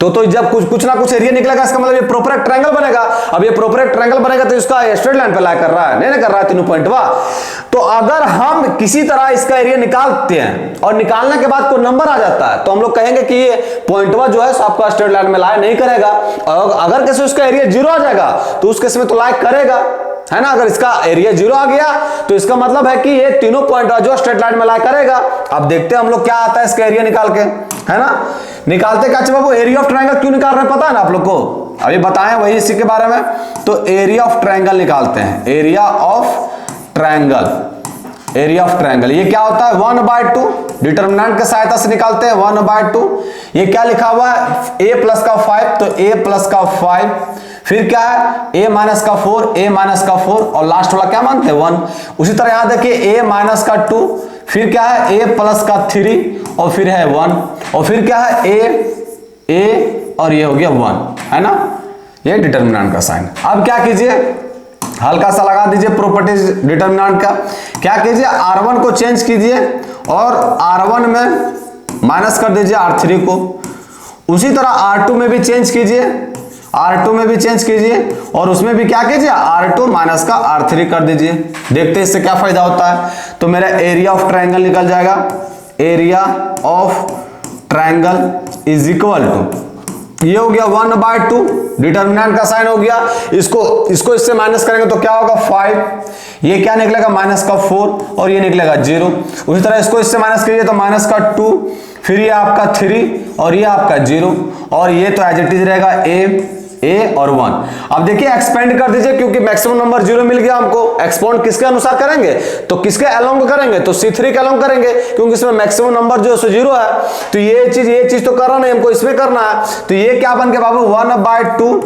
तो जब कुछ ना कुछ एरिया निकलेगा, इसका मतलब ये प्रॉपर एक ट्रायंगल बनेगा। अब ये प्रॉपर एक ट्रायंगल बनेगा तो इसका स्ट्रेट लाइन पे लाई कर रहा है, नहीं कर रहा है 3 पॉइंट। तो अगर हम किसी तरह इसका एरिया निकालते हैं और निकालने के बाद कोई नंबर आ जाता है, तो हम लोग कहेंगे कि ये पॉइंटवा जो है आपका स्ट्रेट लाइन में लाई नहीं करेगा। और अगर कैसे उसका एरिया 0 आ जाएगा तो उस केस में तो लाई करेगा, है ना? अगर इसका एरिया 0 आ गया तो इसका मतलब है कि ये तीनों पॉइंट जो स्ट्रेट लाइन में लाई करेगा। अब देखते हैं हम लोग क्या आता है इसका एरिया निकाल के, है ना? निकालते क्या बाबू? एरिया ऑफ ट्रायंगल क्यों निकाल रहे हैं पता है ना आप लोग को? अभी बताएं वही इसी के बारे में। तो एरिया ऑफ ट्रायंगल निकालते हैं, area of triangle. Area of triangle ये क्या होता है? 1/2 डिटरमिनेंट के सहायता से निकालते हैं 1/2। ये क्या लिखा हुआ है? a प्लस का 5, तो a प्लस का 5, फिर क्या है? a माइनस का 4, a माइनस का 4 और लास्ट वाला क्या मानते हैं 1। उसी तरह यहां देखिए a माइनस का 2, फिर क्या है? a प्लस का 3 और फिर है 1 और फिर क्या है? a और ये हो गया 1, है ना? ये डिटरमिनेंट का साइन। अब क्या कीजिए, हल्का सा लगा दीजिए प्रॉपर्टीज डिटरमिनेंट का। क्या कीजिए? R1 को चेंज कीजिए और R1 में माइनस कर दीजिए R3 को। उसी तरह R2 में भी चेंज कीजिए, R2 में भी चेंज कीजिए और उसमें भी क्या कीजिए? R2 माइनस का R3 कर दीजिए। देखते हैं इससे क्या फायदा होता है। तो मेरा एरिया ऑफ ट्रायंगल निकल जाएगा, area of triangle is equal to, ये हो गया 1/2, डिटरमिनेंट का साइन हो गया। इसको इससे माइनस करेंगे तो क्या होगा? 5। ये क्या निकलेगा? माइनस का 4 और ये निकलेगा 0। उसी तरह इसको इससे माइनस कीजिए तो माइनस का 2, फिर ये आपका 3 और ये आपका 0 और ये तो एज इट इज रहेगा a और 1। अब देखिए एक्सपेंड कर दीजिए, क्योंकि मैक्सिमम नंबर 0 मिल गया हमको। एक्सपोनेंट किसके अनुसार करेंगे? तो किसके अलोंग करेंगे? तो C3 के अलोंग करेंगे, क्योंकि इसमें मैक्सिमम नंबर जो है 0 है। तो ये चीज तो करना नहीं हमको, इसमें करना है। तो ये क्या बन गया बाबू? 1/2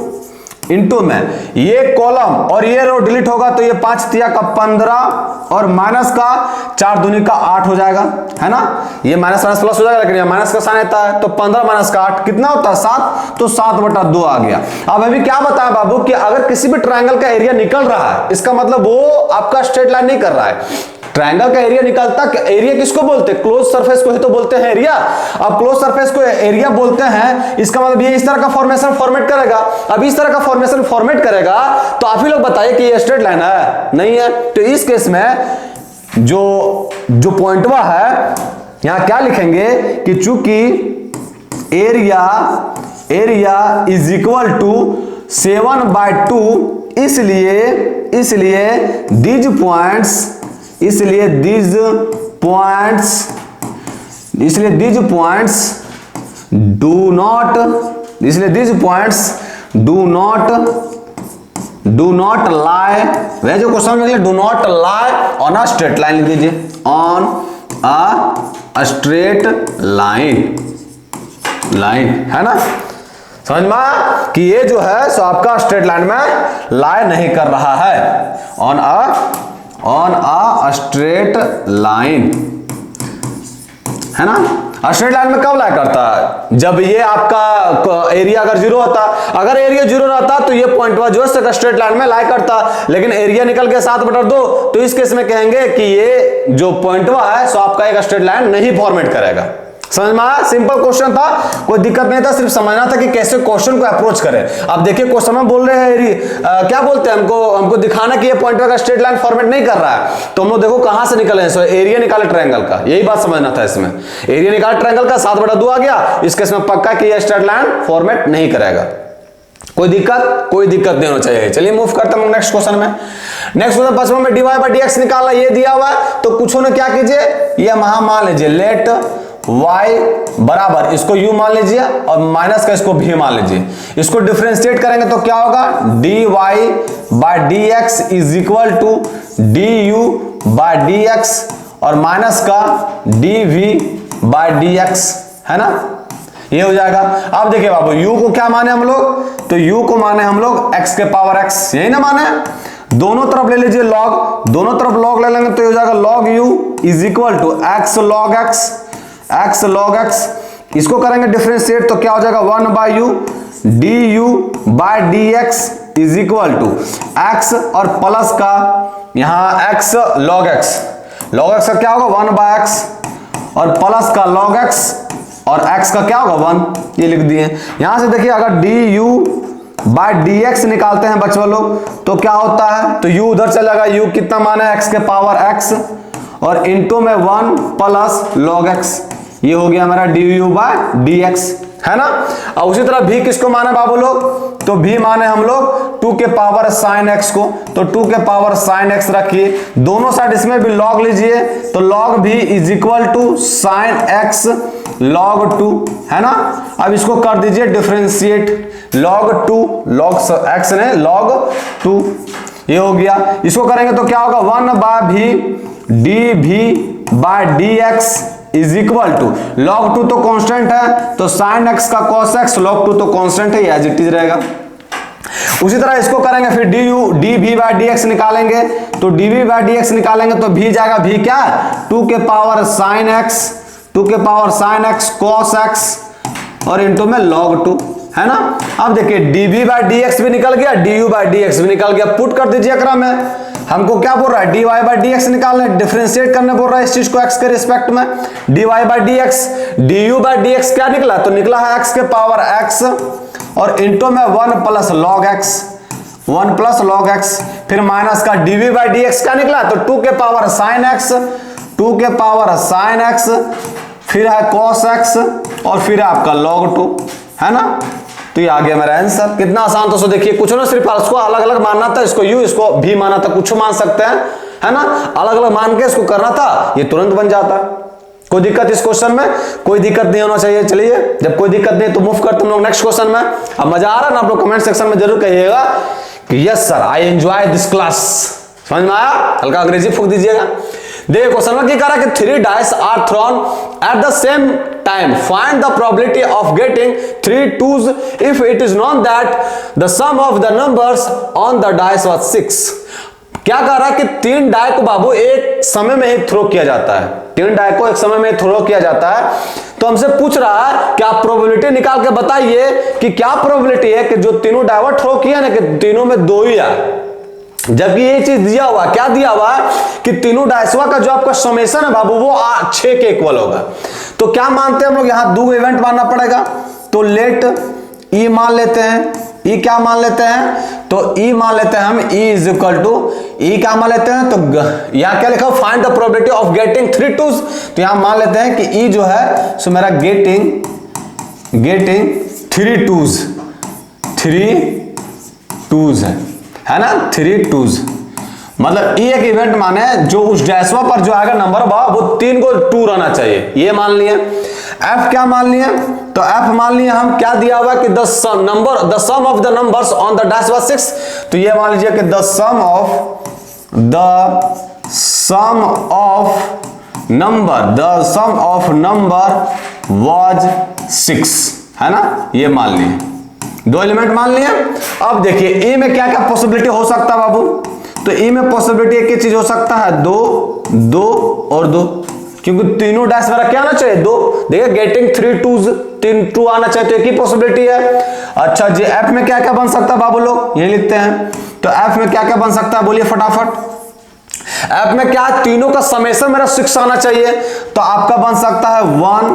इंटू में ये कॉलम और ये रो डिलीट होगा, तो ये 5 तिया का 15 और माइनस का 4 दूनी का 8 हो जाएगा, है ना? ये माइनस माइनस प्लस हो जाएगा, लेकिन ये माइनस का साइन आता है। तो 15 माइनस का 8 कितना होता है? 7। तो 7/2 आ गया। अब अभी क्या बताएं बाबू कि अगर किसी भी ट्रायंगल का एरिया निकल रहा है, इसका मतलब वो आपका स्ट्रेट लाइन नहीं कर रहा है। ट्रायंगल का एरिया निकलता, एरिया किसको बोलते हैं? क्लोज सरफेस को ही तो बोलते हैं एरिया। अब क्लोज सरफेस को एरिया बोलते हैं, इसका मतलब ये इस तरह का फॉर्मेशन फॉर्मेट करेगा। अब इस तरह का फॉर्मेशन फॉर्मेट करेगा तो आप ही लोग बताइए कि ये स्ट्रेट लाइन है? नहीं है। तो इस केस में जो पॉइंटवा है, यहां क्या लिखेंगे कि चूंकि एरिया इज इक्वल टू 7/2 इसलिए these points do not lie, वह जो क्वेश्चन निकले do not lie on a straight line लिख दीजिए, on a straight line है ना, समझ में कि ये जो है सो आपका स्ट्रेट लाइन में लाई नहीं कर रहा है, ऑन अ स्ट्रेट लाइन है ना। स्ट्रेट लाइन में कब लाई करता है, जब ये आपका एरिया अगर जीरो होता, अगर एरिया जीरो रहता तो ये पॉइंट जो है स्ट्रेट लाइन में लाई करता, लेकिन एरिया निकल के 7/2, तो इस केस में कहेंगे कि ये जो पॉइंट है सो आपका एक स्ट्रेट लाइन नहीं फॉर्मेट करेगा। समझ में आया, सिंपल क्वेश्चन था, कोई दिक्कत नहीं था, सिर्फ समझना था कि कैसे क्वेश्चन को अप्रोच करें। अब देखिए क्वेश्चन में बोल रहे हैं क्या बोलते हैं, हमको दिखाना कि ये पॉइंट का स्ट्रेट लाइन फॉर्मेट नहीं कर रहा है, तो हम लोग देखो कहां से निकले हैं, सो एरिया निकाले ट्रायंगल का, यही बात समझना था इसमें, एरिया निकाले ट्रायंगल का 7/2 आ गया, इस केस में पक्का कि ये स्ट्रेट लाइन फॉर्मेट नहीं करेगा। कोई दिक्कत नहीं होना चाहिए। चलिए मूव करते हैं नेक्स्ट क्वेश्चन में। नेक्स्ट क्वेश्चन 55 में dy/dx निकालना, ये दिया हुआ है, तो कुछ ने क्या कीजिए, ये मान लीजिए लेट y बराबर इसको u मान लीजिए और माइनस का इसको v मान लीजिए, इसको डिफरेंशिएट करेंगे तो क्या होगा, dy/dx is equal to du/dx और माइनस का dv/dx है ना, ये हो जाएगा। अब देखिए बाबू u को क्या माने हम लोग, तो u को माने हम लोग x के पावर x, यही ना माने, दोनों तरफ ले लीजिए लॉग, दोनों तरफ लॉग ले लेंगे तो ये हो जाएगा log u is equal to x log x, इसको करेंगे डिफरेंशिएट तो क्या हो जाएगा 1/u du/dx is equal to x और प्लस का यहां x log x का क्या होगा 1/x और प्लस का log x और x का क्या होगा 1, ये लिख दिए। यहां से देखिए अगर du/dx निकालते हैं बच्चों लोग तो क्या होता है, तो u उधर चलेगा, u कितना माना है x के पावर x और इनटू में 1 प्लस log x, ये हो गया हमारा du/dx है ना। और उसी तरह भी किसको माने बाबू लोग, तो भी माने हम लोग 2 के पावर sin x को, तो 2 के पावर sin x रखिए, दोनों साइड इसमें भी log लीजिए, तो log भी is equal to sin x log 2 है ना। अब इसको कर दीजिए डिफरेंशिएट, log 2 log x ने log 2, ये हो गया। इसको करेंगे तो क्या होगा 1/v dv/dx is equal to log 2 तो कांस्टेंट है, तो sin x का cos x, log 2 तो कांस्टेंट है, एज इट इज रहेगा। उसी तरह इसको करेंगे फिर dv/dx निकालेंगे, तो dv/dx निकालेंगे तो v जाएगा, v क्या 2 के power sin x cos x और इनटू में log 2 है ना। अब देखिए dv/dx भी निकल गया, du/dx भी निकल गया, पुट कर दीजिए अकरा में, हमको क्या बोल रहा है dy/dx निकालना है, डिफरेंशिएट करने बोल रहा है इस चीज को x के रिस्पेक्ट में, dy/dx du/dx क्या निकला, तो निकला है x के पावर x और इनटू में 1 प्लस log x, फिर माइनस का dv/dx क्या निकला, तो 2 के पावर sin x, फिर है cos x और फिर है आपका log 2 है ना। तो ये आ गया मेरा आंसर, कितना आसान। तो देखिए कुछ ना सिर्फ इसको अलग अलग मानना था, इसको u इसको v माना था, कुछ मान सकते हैं है ना, अलग अलग मान के इसको करना था, ये तुरंत बन जाता। कोई दिक्कत इस क्वेश्चन में, कोई दिक्कत नहीं होना चाहिए। चलिए जब कोई दिक्कत नहीं तो मूव करते हम लोग नेक्स्ट क्वेश्चन में। अब मजा आ रहा है ना, आप लोग कमेंट सेक्शन में जरूर कहिएगा कि yes sir I enjoy this class, समझ में आया, हल्का अंग्रेजी फूक दीजिएगा। देखो क्वेश्चन में क्या कह रहा है कि 3 dice are thrown at the same time, find the probability of getting 3 twos if it is known that the sum of the numbers on the dice was 6। क्या कह रहा है कि 3 डाई को बाबू एक समय में ही थ्रो किया जाता है, 3 डाई को एक समय में थ्रो किया जाता है, तो हमसे पूछ रहा है कि आप प्रोबेबिलिटी निकाल के बताइए कि क्या प्रोबेबिलिटी है कि जो तीनों डाई थ्रो किया ना कि तीनों में 2 ही आए, जबकि ये चीज दिया हुआ, क्या दिया हुआ कि तीनों डायसवा का जो आपका समेशन है बाबू वो 6 के इक्वल होगा। तो क्या मानते हैं हम लोग, यहां 2 इवेंट मानना पड़ेगा, तो लेट ई मान लेते हैं, ई क्या मान लेते हैं, तो ई मान लेते हैं हम, ई इज इक्वल टू ई क्या मान लेते हैं, तो यहां क्या लिखा, find the probability of getting 3 twos, तो यहां मान लेते हैं कि ई जो है सो मेरा गेटिंग 3 twos है है ना, 3 2s, मतलब ई एक इवेंट माने जो उस डैशवा पर जो आएगा नंबर वो 3 को 2 रहना चाहिए, ये मान लिए। एफ क्या मान लिए, तो एफ मान लिए हम, क्या दिया हुआ कि the sum of the numbers on the dash was 6, तो ये मान लीजिए कि the sum of number was 6, है ना, ये मान लिए, 2 एलिमेंट मान लिए। अब देखिए ए में क्या क्या पॉसिबिलिटी हो सकता है बाबू, तो ए में पॉसिबिलिटी एक ही चीज हो सकता है, 2 2 और 2, क्योंकि तीनों डैश मेरा क्या आना चाहिए, 2। देखिए गेटिंग 3 2s, 3 2 आना चाहिए, तो एक ही पॉसिबिलिटी है। अच्छा जी, एफ में क्या क्या बन सकता है बाबू, लोग ये लिखते हैं, तो एफ में क्या क्या बन सकता है बोलिए फटाफट। एफ में क्या, तीनों का समेशन मेरा 6 आना चाहिए, तो आपका बन सकता है 1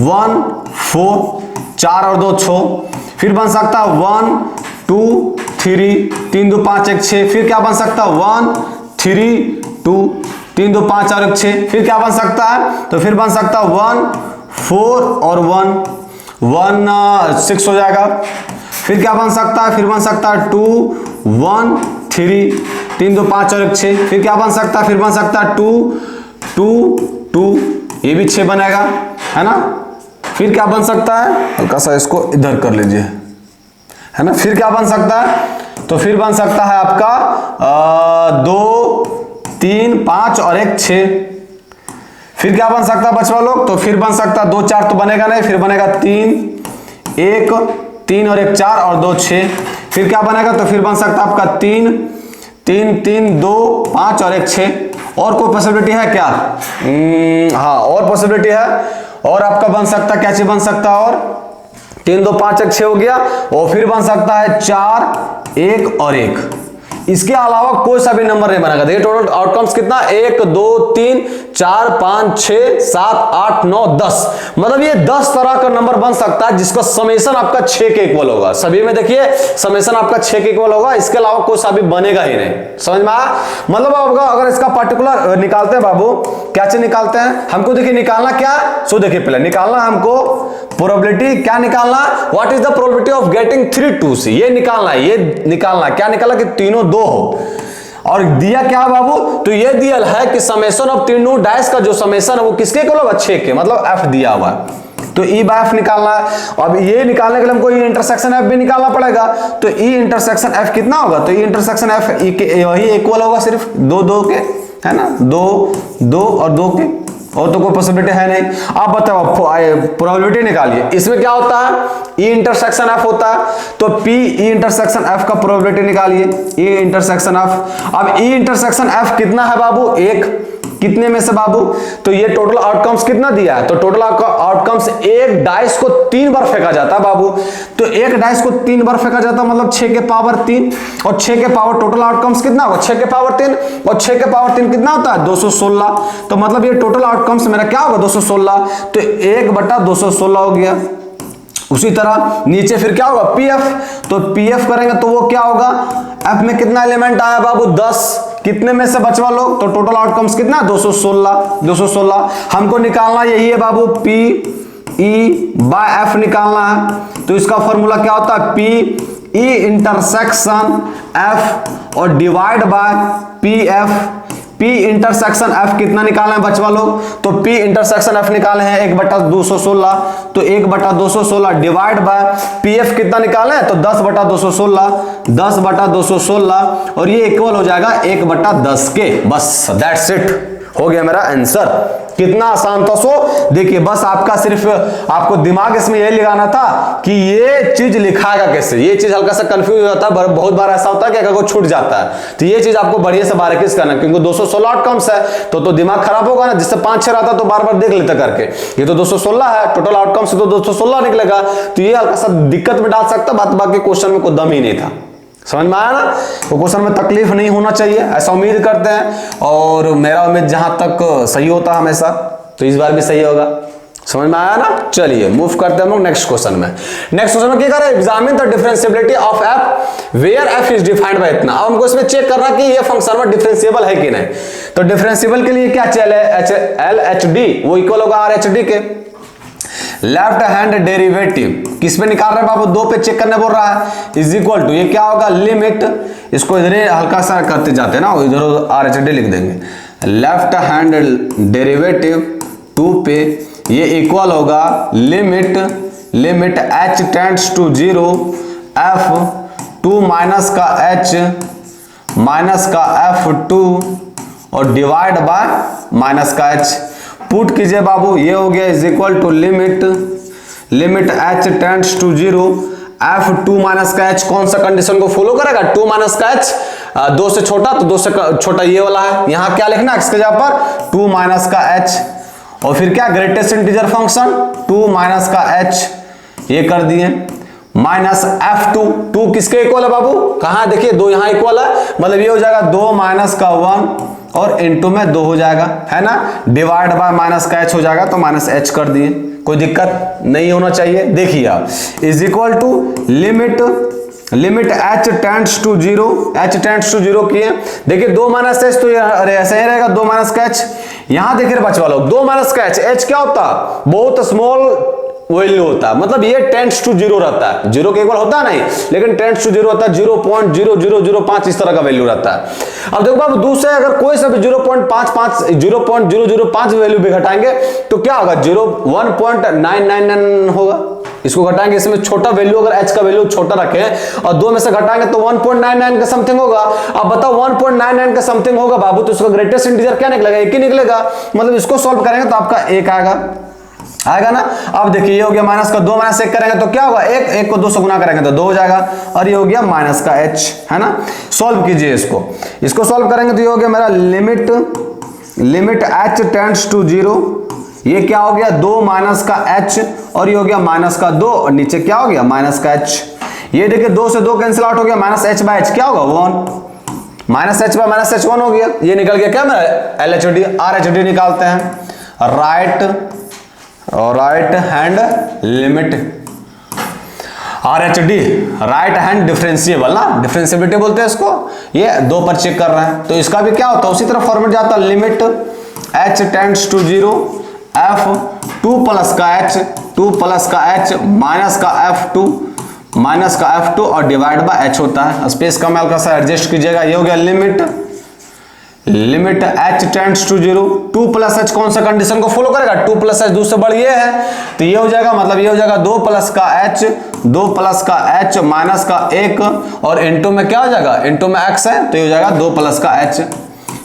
1 4, 4 और 2 6, फिर बन सकता है 1 2 3, 3 2 5 1 6, फिर क्या बन सकता है 1 3 2, 3 2 5 और 1 6, फिर क्या बन सकता है, तो फिर बन सकता है 1 4 और 1 6 हो जाएगा। फिर क्या बन सकता है, फिर बन सकता है 2 1 3, 3 2 5 और 1 6, फिर क्या बन सकता है, फिर बन सकता है 2 2 2, ये भी 6 बनेगा, है ना। फिर क्या बन सकता है, हल्का सा इसको इधर कर लीजिए, है ना। फिर क्या बन सकता है, तो फिर बन सकता है आपका 2 3 5 और 1 6, फिर क्या बन सकता है बच्चों लोग, तो फिर बन सकता है 2 4 तो बनेगा नहीं, फिर बनेगा 3 1 3 और 1 4 और 2 6, फिर क्या बनेगा, तो फिर बन सकता है आपका 3 3 3 2 5 और 1 6। और कोई पॉसिबिलिटी है क्या, हाँ और पॉसिबिलिटी है, और आपका बन सकता है, क्या चीज बन सकता है, और 3 2 5 1 6 हो गया, और फिर बन सकता है 4 1 और 1। इसके अलावा कोई सा भी नंबर नहीं बनेगा। देखिए टोटल आउटकम्स कितना, 1 2 3 4 5 6 7 8 9 10, मतलब ये 10 तरह का नंबर बन सकता है जिसका समेशन आपका 6 के इक्वल होगा। सभी में देखिए समेशन आपका 6 के इक्वल होगा, इसके अलावा कोई सा भी बनेगा ही नहीं। समझ में आया, मतलब अगर इसका पर्टिकुलर निकालते हैं बाबू, क्या चीज निकालते हैं हमको, देखिए निकालना क्या, सो देखिए पहले निकालना हमको प्रोबेबिलिटी, क्या निकालना, what is the probability of getting 3 2s, ये निकालना है, ये निकालना क्या निकाला कि तीनों 2 हो। और दिया क्या बाबू, तो ये दिया है कि समेशन ऑफ तीनों डैश का जो समेशन है वो किसके इक्वल होगा, 6 के, मतलब एफ दिया हुआ है, तो ई बाय एफ निकालना है। अब ये निकालने के लिए हमको ई इंटरसेक्शन एफ भी निकालना पड़ेगा, तो ई इंटरसेक्शन एफ कितना होगा, तो ई इंटरसेक्शन एफ वही इक्वल होगा सिर्फ 2 2 के, है ना, 2 2 और 2 के, और तो कोई पॉसिबिलिटी है नहीं। आप बताओ प्रोबेबिलिटी निकालिए, इसमें क्या होता है, ई इंटरसेक्शन एफ होता है, तो पी ई इंटरसेक्शन एफ का प्रोबेबिलिटी निकालिए, ई इंटरसेक्शन एफ। अब ई इंटरसेक्शन एफ कितना है बाबू, 1, कितने में से बाबू, तो ये टोटल आउटकम्स कितना दिया है, तो टोटल आउटकम्स एक डाइस को 3 बार फेंका जाता है बाबू, तो एक डाइस को 3 बार फेंका जाता है, मतलब 6 के पावर 3, और 6 के पावर टोटल आउटकम्स कितना होगा, 6 के पावर 3, और 6 के पावर 3 कितना होता है 216, तो मतलब ये टोटल आउटकम्स मेरा क्या होगा 216, तो 1/216 हो गया। उसी तरह नीचे फिर क्या होगा पीएफ, तो पीएफ करेंगे तो वो क्या होगा, एफ में कितना एलिमेंट आया बाबू 10, कितने में से बचवा लोग, तो टोटल आउटकम्स कितना 216 हमको निकालना यही है बाबू, पी ई बाय एफ निकालना है। तो इसका फॉर्मूला क्या होता है, पी ई इंटरसेक्शन एफ और divide by P F. P intersection F कितना निकाले हैं बचवा लोग, तो पी इंटरसेक्शन एफ निकाले हैं 1/216, तो 1/216 डिवाइड बाय पी एफ कितना निकाले हैं, तो 10/216 और ये इक्वल हो जाएगा 1/10 के। बस दैट्स इट, हो गया मेरा आंसर। कितना आसान था। सो देखिए बस आपका सिर्फ आपको दिमाग इसमें यही लगाना था कि ये चीज लिखाएगा कैसे। ये चीज हल्का सा कंफ्यूज होता है, बहुत बार ऐसा होता है कि अगर कोई छूट जाता है, तो ये चीज आपको बढ़िया से बारीकी से करना, क्योंकि 216 आउटकम्स है तो दिमाग खराब होगा ना, जिससे 5-6 रहता तो बार बार देख लेता करके। ये तो 216 है टोटल आउटकम्स, तो 216 निकलेगा, तो ये हल्का सा दिक्कत में डाल सकता, बाकी क्वेश्चन में कोई दम ही नहीं था। समझ में आया ना, तो क्वेश्चन में तकलीफ नहीं होना चाहिए, ऐसा उम्मीद करते हैं। और मेरा उम्मीद जहां तक सही होता हमेशा, तो इस बार भी सही होगा। समझ में आया ना। चलिए मूव करते हैं हम लोग नेक्स्ट क्वेश्चन में। नेक्स्ट क्वेश्चन में क्या कर रहे हैं, examine the differentiability of F where F is defined by इतना। अब हमको इसमें चेक करना कि ये फंक्शन में डिफरेंशिएबल है कि नहीं। तो डिफरेंशिएबल के लिए क्या चाहिए, एल एच डी वो इक्वल होगा आर एच डी के। लेफ्ट हैंड डेरिवेटिव किस पे निकाल रहे हैं बाबू, 2 पे चेक करने बोल रहा है, इज इक्वल टू ये क्या होगा लिमिट, इसको इधर हल्का सा करते जाते हैं ना, इधर RHD लिख देंगे, लेफ्ट हैंड डेरिवेटिव 2 पे ये इक्वल होगा limit h tends to 0 f2 minus का h माइनस का f2 और डिवाइड बाय माइनस का h। पुट कीजिए बाबू, ये हो गया is equal to limit h tends to 0 f2 minus का h कौन सा कंडीशन को फॉलो करेगा, 2 माइनस का h 2 से छोटा तो 2 से छोटा ये वाला है, यहां क्या लिखना x के जगह पर 2 माइनस का h और फिर क्या ग्रेटेस्ट इंटीजर फंक्शन 2 माइनस का h ये कर दिए माइनस f2 किसके इक्वल है बाबू, कहां देखिए 2 यहां इक्वल है, मतलब ये हो जाएगा 2 माइनस का 1 और इनटू में 2 हो जाएगा, है ना, डिवाइड बाय माइनस का h हो जाएगा तो माइनस h कर दिए, कोई दिक्कत नहीं होना चाहिए। देखिए आप is equal to limit h tends to 0 किए, देखिए 2 माइनस h तो ऐसे ही रहेगा 2 माइनस का h, यहां देखिए बच्चे वालों 2 माइनस का h क्या होता, बहुत स्मॉल वैल्यू होता है, मतलब ये टेंड्स टू 0 रहता है, 0 के इक्वल होता है नहीं, लेकिन टेंड्स टू 0 होता है, 0.0005 इस तरह का वैल्यू रहता है। अब देखो बाबू दूसरे अगर कोई सा भी 0.05 वैल्यू भी घटाएंगे तो क्या होगा 1.999 होगा, इसको घटाएंगे, इसमें छोटा वैल्यू अगर h का वैल्यू छोटा रखें और 2 में से घटाएंगे तो 1.99 का समथिंग होगा। अब बताओ 1.99 का समथिंग होगा बाबू तो इसका ग्रेटेस्ट इंटीजर क्या निकलेगा, 1 ही निकलेगा, मतलब इसको सॉल्व करेंगे तो आपका 1 आएगा ना। अब देखिए ये हो गया माइनस का 2 माइनस 1 करेंगे तो क्या होगा 1 को 2 से गुना करेंगे तो 2 हो जाएगा और ये हो गया माइनस का h, है ना। सॉल्व कीजिए इसको सॉल्व करेंगे तो ये हो गया मेरा लिमिट h टेंड्स टू 0, ये क्या हो गया 2 माइनस का h और ये हो गया माइनस का 2 और नीचे क्या हो गया माइनस का h, ये देखिए 2 से 2 कैंसिल आउट हो गया, माइनस h बाय h क्या होगा 1, minus h bye minus h 1 हो गया, ये निकल गया क्या मेरा LHD RHD निकालते हैं, right hand limit RHD right hand differentiable ना, डिफरेंशिएबिलिटी बोलते हैं इसको, ये 2 पर चेक कर रहे हैं तो इसका भी क्या होता है उसी तरह फॉर्मेट जाता है, limit h tends to 0 f2 plus का h माइनस का f2 और डिवाइड बाय h होता है, स्पेस का मैं हल्का सा एडजस्ट कीजिएगा, ये हो गया limit h tends to 0 2 plus h कौन सा कंडीशन को फॉलो करेगा, 2 प्लस h 2 से बड़ी ये है तो ये हो जाएगा, मतलब ये हो जाएगा 2 प्लस का h माइनस का 1 और इनटू में क्या हो जाएगा, इनटू में x है तो ये हो जाएगा 2 प्लस का h,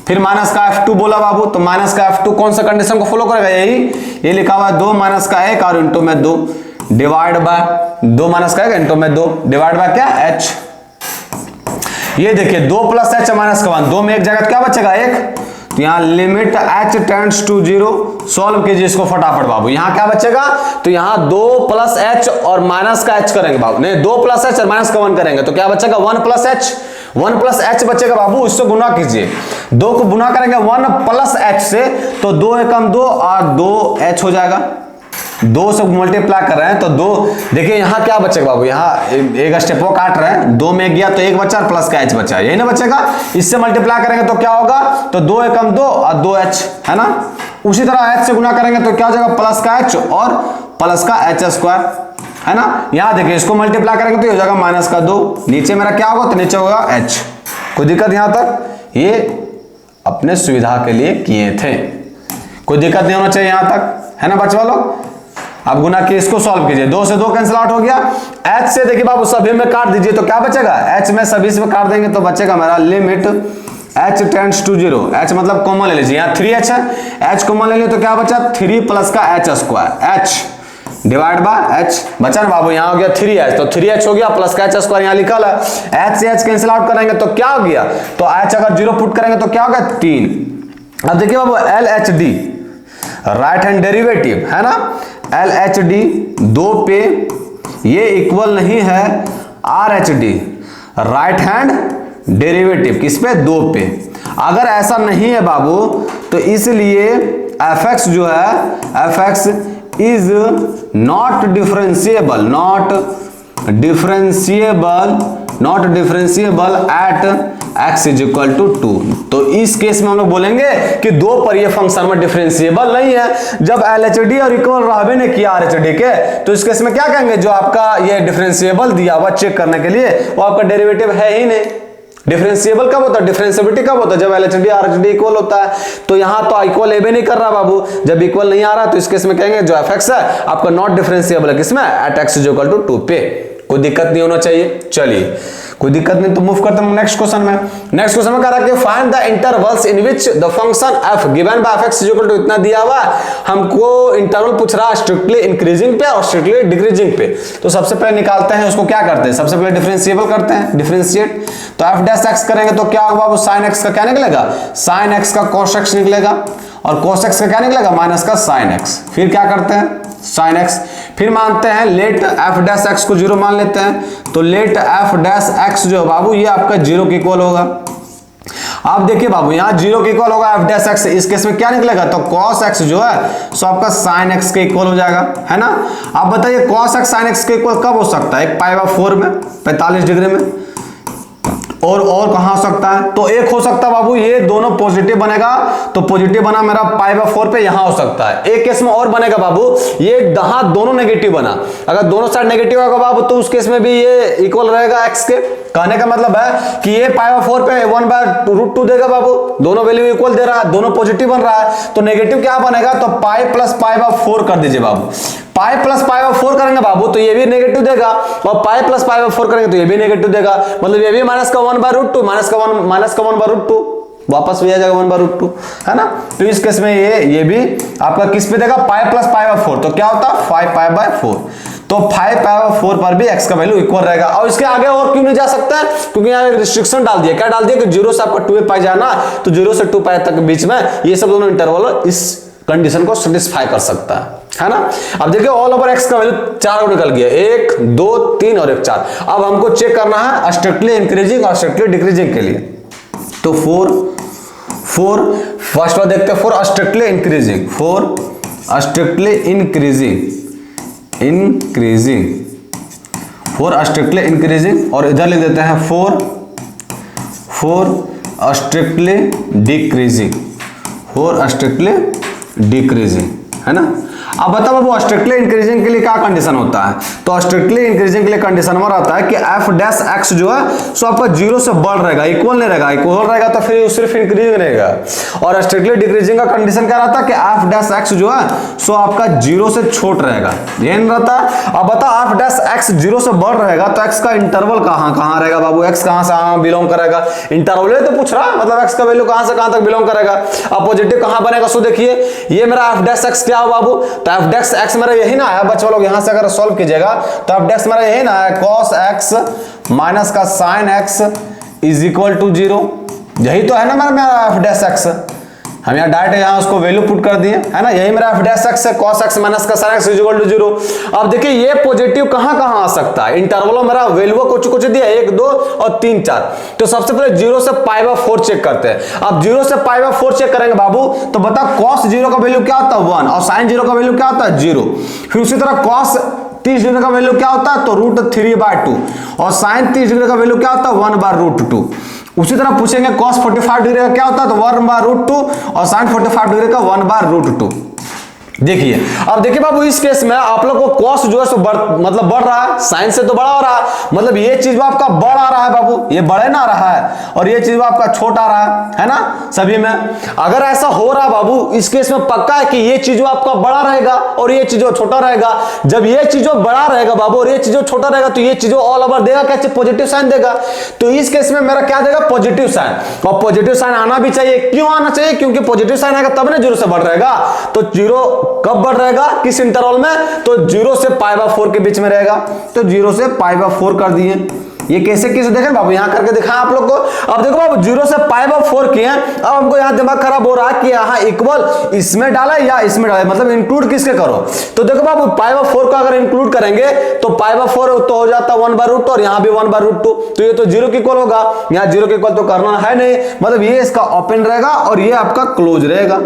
फिर माइनस का f2 बोला बाबू तो माइनस का f2 कौन सा कंडीशन को फॉलो करेगा, ये लिखा हुआ है 2 माइनस का 1 और इनटू में 2 डिवाइड बाय 2 माइनस का 1 इनटू में 2 डिवाइड बाय क्या h, ये देखिए 2 प्लस h माइनस का 1, 2 में एक जगह क्या बचेगा 1, तो यहाँ limit h tends to 0 solve कीजिए इसको फटाफट बाबू, यहाँ क्या बचेगा तो यहाँ 2 प्लस h और माइनस का h करेंगे बाबू, नहीं 2 प्लस h और माइनस का 1 करेंगे तो क्या बचेगा 1 प्लस h बचेगा बाबू, इससे गुना कीजिए, 2 को गुना करेंगे 1 प्लस h से तो 2 एकम 2 और 2h हो जाएगा, 2 से मल्टीप्लाई कर रहे हैं तो 2 देखिए यहाँ क्या बचेगा बाबू, यहाँ एक स्टेप वो काट रहे हैं, 2 में गया तो 1 बचा और प्लस का h बचा, यही ना बचेगा, इससे मल्टीप्लाई करेंगे तो क्या होगा तो 2 एकम 2 और 2h, है ना। उसी तरह h से गुना करेंगे तो क्या हो जाएगा प्लस का h और प्लस का h स्क्वायर, है ना। यहाँ देखिए इसको मल्टीप्लाई करेंगे तो ये हो जाएगा माइनस का 2, नीचे मेरा क्या होगा तो नीचे होगा h, कोई दिक्कत यहाँ तक, ये अपने सुविधा के लिए किए थे, कोई दिक्कत नहीं होना चाहिए यहाँ तक, है ना बच्चे वालों। अब गुना किए इसको सॉल्व कीजिए, 2 से 2 कैंसिल आउट हो गया, h से देखिए बाबू सभी में काट दीजिए तो क्या बचेगा, h में सभी से काट देंगे तो बचेगा मेरा limit h tends to 0, h मतलब कॉमन ले लीजिए, यहाँ 3h है, h कॉमन ले लिए तो क्या बचा 3 प्लस का h square, h divide by h बचा ना बाबू, यहाँ हो गया 3h तो 3h हो गया प्लस का h स्क्वायर यहाँ लिखा है, h से h कैंसिल आउट करेंगे तो क्या हो गया, तो h अगर 0 पुट करेंगे तो क्या होगा 3। अब देखिए बाबू LHD राइट हैंड डेरिवेटिव है ना, LHD 2 पे ये इक्वल नहीं है RHD राइट हैंड डेरिवेटिव किस पे 2 पे, अगर ऐसा नहीं है बाबू तो इसलिए fx जो है fx is not differentiable differentiable, not differentiable at x is equal to 2। तो इस केस में हम लोग बोलेंगे कि दो पर ये फंक्शन में डिफरेंशिएबल नहीं है। जब LHD और इक्वल रहबे ने किया RHD के, तो इस केस में क्या कहेंगे, जो आपका ये डिफरेंशिएबल दिया हुआ चेक करने के लिए वो आपका डेरिवेटिव है ही नहीं। डिफरेंशिएबल कब होता है, डिफरेंशिएबिलिटी कब होता है, जब LHD RHD इक्वल होता है। तो यहां तो इक्वल एबे नहीं कर रहा बाबू, जब इक्वल नहीं आ रहा तो इस केस में कहेंगे जो fx है आपका नॉट डिफरेंशिएबल है, किसमें, at x is equal to 2 पे। कोई दिक्कत नहीं होना चाहिए। चलिए कोई दिक्कत नहीं, तो मूव करते हैं नेक्स्ट क्वेश्चन में। नेक्स्ट क्वेश्चन में कह रहा है कि find the intervals in which the function f given by fx is equal to इतना दिया हुआ है, हमको इंटरवल पूछ रहा है स्ट्रिक्टली इंक्रीजिंग पे और स्ट्रिक्टली डिक्रीजिंग पे। तो सबसे पहले निकालते हैं उसको, क्या करते हैं, सबसे पहले डिफरेंशिएबल करते हैं, डिफरेंशिएट। तो f डैश x करेंगे तो क्या होगा, वो sin x का क्या निकलेगा, sin x का cos x निकलेगा, और cos x का क्या निकलेगा, माइनस का sin x। फिर क्या करते हैं, sin x। फिर मानते हैं लेट f डैश x को 0 मान लेते हैं। तो लेट f डैश x जो है बाबू ये आपका 0 के इक्वल होगा। आप देखिए बाबू यहाँ 0 के इक्वल होगा f डैश x, इस केस में क्या निकलेगा, तो cos x जो है सो आपका sin x के इक्वल हो जाएगा, है ना। आप बताइए cos x sin x के इक्वल कब हो सकता है, एक π/4 में 45 डिग्री में, और कहां हो सकता है, तो एक हो सकता है बाबू ये दोनों पॉजिटिव बनेगा, तो पॉजिटिव बना मेरा π/4 पे, यहां हो सकता है। एक केस में और बनेगा बाबू, ये यहाँ दोनों नेगेटिव बना, अगर दोनों साइड नेगेटिव होगा बाबू तो उस केस में भी ये इक्वल रहेगा x के। कहने का मतलब है कि ये π/4 पे 1/√2 देगा बाबू, दोनों वैल्यू इक्वल दे रहा है, दोनों पॉजिटिव बन रहा है, तो नेगेटिव क्या बनेगा, तो π प्लस π/4 कर दीजिए बाबू। पाई प्लस π/4 करेंगे बाबू तो ये भी नेगेटिव देगा, और पाई प्लस π/4 करेंगे तो ये भी नेगेटिव देगा, मतलब ये भी माइनस का 1/√2, माइनस का 1/√2 वापस भी आ जाएगा 1/√2, है ना। तो इस केस में ये भी आपका किस पे देगा, पाई प्लस π/4, तो क्या होता है 5π/4। तो 5π/4 पर भी x का वैल्यू इक्वल रहेगा। और इसके आगे और क्यों नहीं जा सकता है, क्योंकि यहाँ एक रिस्ट्रिक्शन डाल दिया, क्या डाल दिया कि 0 से आपका 2π जाना, तो 0 से 2π तक बीच में ये सब दोनों इंटरवल इस कंडीशन को सेटिस्फाई कर सकता है ना। अब देखिए ऑल ओवर x का वैल्यू 4 निकल गया, 1 2 3 और 1 4। अब हमको चेक करना है स्ट्रिक्टली इंक्रीजिंग और स्ट्रिक्टली डिक्रीजिंग के लिए। तो 4 फर्स्ट वाला देखते हैं, 4 strictly increasing, 4 strictly increasing 4 strictly increasing, और इधर लिख देते हैं 4 स्ट्रिक्टली डिक्रीजिंग, 4 स्ट्रिक्टली डिक्रीजिंग, है ना। अब बताओ बाबू स्ट्रिक्टली इंक्रीजिंग के लिए क्या कंडीशन होता है, तो स्ट्रिक्टली इंक्रीजिंग के लिए कंडीशन में रहता है कि f डैश x जो है सो आपका 0 से बढ़ रहेगा, इक्वल नहीं रहेगा, इक्वल रहेगा तो फिर सिर्फ इंक्रीजिंग रहेगा। और स्ट्रिक्टली डिक्रीजिंग का कंडीशन क्या रहता है कि f डैश x जो है सो आपका 0 से छोट रहेगा, ये नहीं रहता। अब बताओ f डैश x 0 से बढ़ रहेगा तो x का इंटरवल कहां रहेगा बाबू, x कहां से बिलोंग करेगा, इंटरवल तो पूछ रहा है, मतलब x का वैल्यू कहां से कहां तक बिलोंग करेगा। अब पॉजिटिव कहां बनेगा, सो देखिए ये मेरा f डैश x क्या हो बाबू, तो f डैश x मेरा यही ना है बच्चों लोग, यहां से अगर सॉल्व कीजिएगा तो f डैश मेरा यही ना है cos x माइनस का sin x is equal to 0, यही तो है ना मेरा f डैश x। हम यहाँ डायरेक्ट यहाँ उसको वैल्यू पुट कर दिए, है ना, यही मेरा f डैश x है, cos x माइनस का sin x is equal to 0। अब देखिए ये पॉजिटिव कहां आ सकता है, इंटरवल मेरा वैल्यू कुछ दिया 1 2 और 3 4। तो सबसे पहले 0 से π/4 चेक करते हैं। अब 0 से π/4 चेक करेंगे बाबू, तो बता cos 0 का वैल्यू क्या होता है 1, और sin 0 का वैल्यू क्या होता है 0। फिर उसी तरह cos 30 डिग्री का वैल्यू क्या होता है, तो √3/2, और sin 30 डिग्री का वैल्यू क्या होता है 1/√2। उसी तरह पूछेंगे cos 45 डिग्री का क्या होता है, तो 1/√2, और sin 45 डिग्री का 1/√2। देखिए अब देखिए बाबू इस केस में आप लोग को cos जो है सो बढ़ रहा है, sin से तो बड़ा हो रहा है, मतलब ये चीज आपका बड़ आ रहा है बाबू, ये बड़े ना रहा है, और ये चीज आपका छोटा आ रहा है ना सभी में। अगर ऐसा हो रहा बाबू इस केस में पक्का है कि ये चीज आपका बड़ा रहेगा और ये चीज छोटा रहेगा। जब ये चीज बड़ा रहेगा बाबू और ये चीज छोटा रहेगा तो ये चीज ऑल ओवर देगा क्या, पॉजिटिव साइन देगा। तो इस केस में मेरा क्या देगा, पॉजिटिव साइन, और पॉजिटिव साइन आना भी चाहिए। क्यों आना चाहिए, क्योंकि पॉजिटिव साइन आएगा तब ना 0 से बढ़ रहेगा। तो 0 कब बढ़ रहेगा, किस इंटरवल में, तो 0 से π/4 के बीच में रहेगा। तो 0 से π/4 कर दिए। ये कैसे देखें बाबू, यहां करके दिखाएं आप लोग को। अब देखो बाबू 0 से π/4 किए, अब हमको यहां दिमाग खराब हो रहा है कि यहां इक्वल इसमें डाला या इसमें डाला, मतलब इंक्लूड किसके करो। तो देखो बाबू π/4 को अगर इंक्लूड करेंगे तो π/4 तो हो जाता 1/√2, और यहां भी 1/√2, तो ये तो 0 के इक्वल होगा। यहां 0 के इक्वल तो करना है नहीं, मतलब ये इसका ओपन रहेगा और ये आपका क्लोज रहेगा।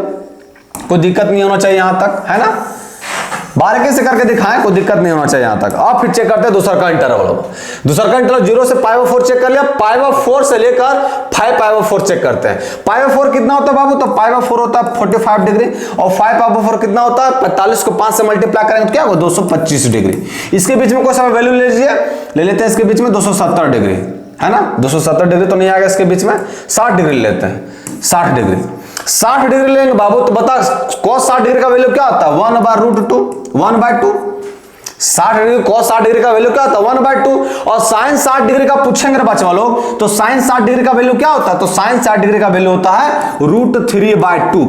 कोई दिक्कत नहीं होना चाहिए यहां तक, है ना। बारीकी से करके दिखाएं, कोई दिक्कत नहीं होना चाहिए यहां तक। अब फिर चेक करते हैं दूसरा का इंटरवल। दूसरा का इंटरवल 0 से π/4 चेक कर लिया, π/4 से लेकर 5π/4 चेक करते हैं। π/4 कितना होता है बाबू, तो π/4 होता है 45 डिग्री, और 5π/4 कितना होता है 45 को 5 से मल्टीप्लाई करेंगे तो क्या होगा 225 डिग्री। इसके बीच में कोई सा वैल्यू ले लीजिए, ले लेते हैं इसके बीच में 270 डिग्री, है ना। 270 डिग्री तो नहीं आएगा, इसके बीच में 60 डिग्री लेते हैं, 60 डिग्री। 60 डिग्री लेंगे बाबू, तो बता cos 60 डिग्री का वैल्यू क्या होता है 1/√2, 1/2। 60 डिग्री cos 60 डिग्री का वैल्यू क्या होता है 1/2। और sin 60 डिग्री का पूछेंगे बच्चा लोग, तो sin 60 डिग्री का वैल्यू क्या होता है, तो sin 60 डिग्री का वैल्यू होता है √3/2,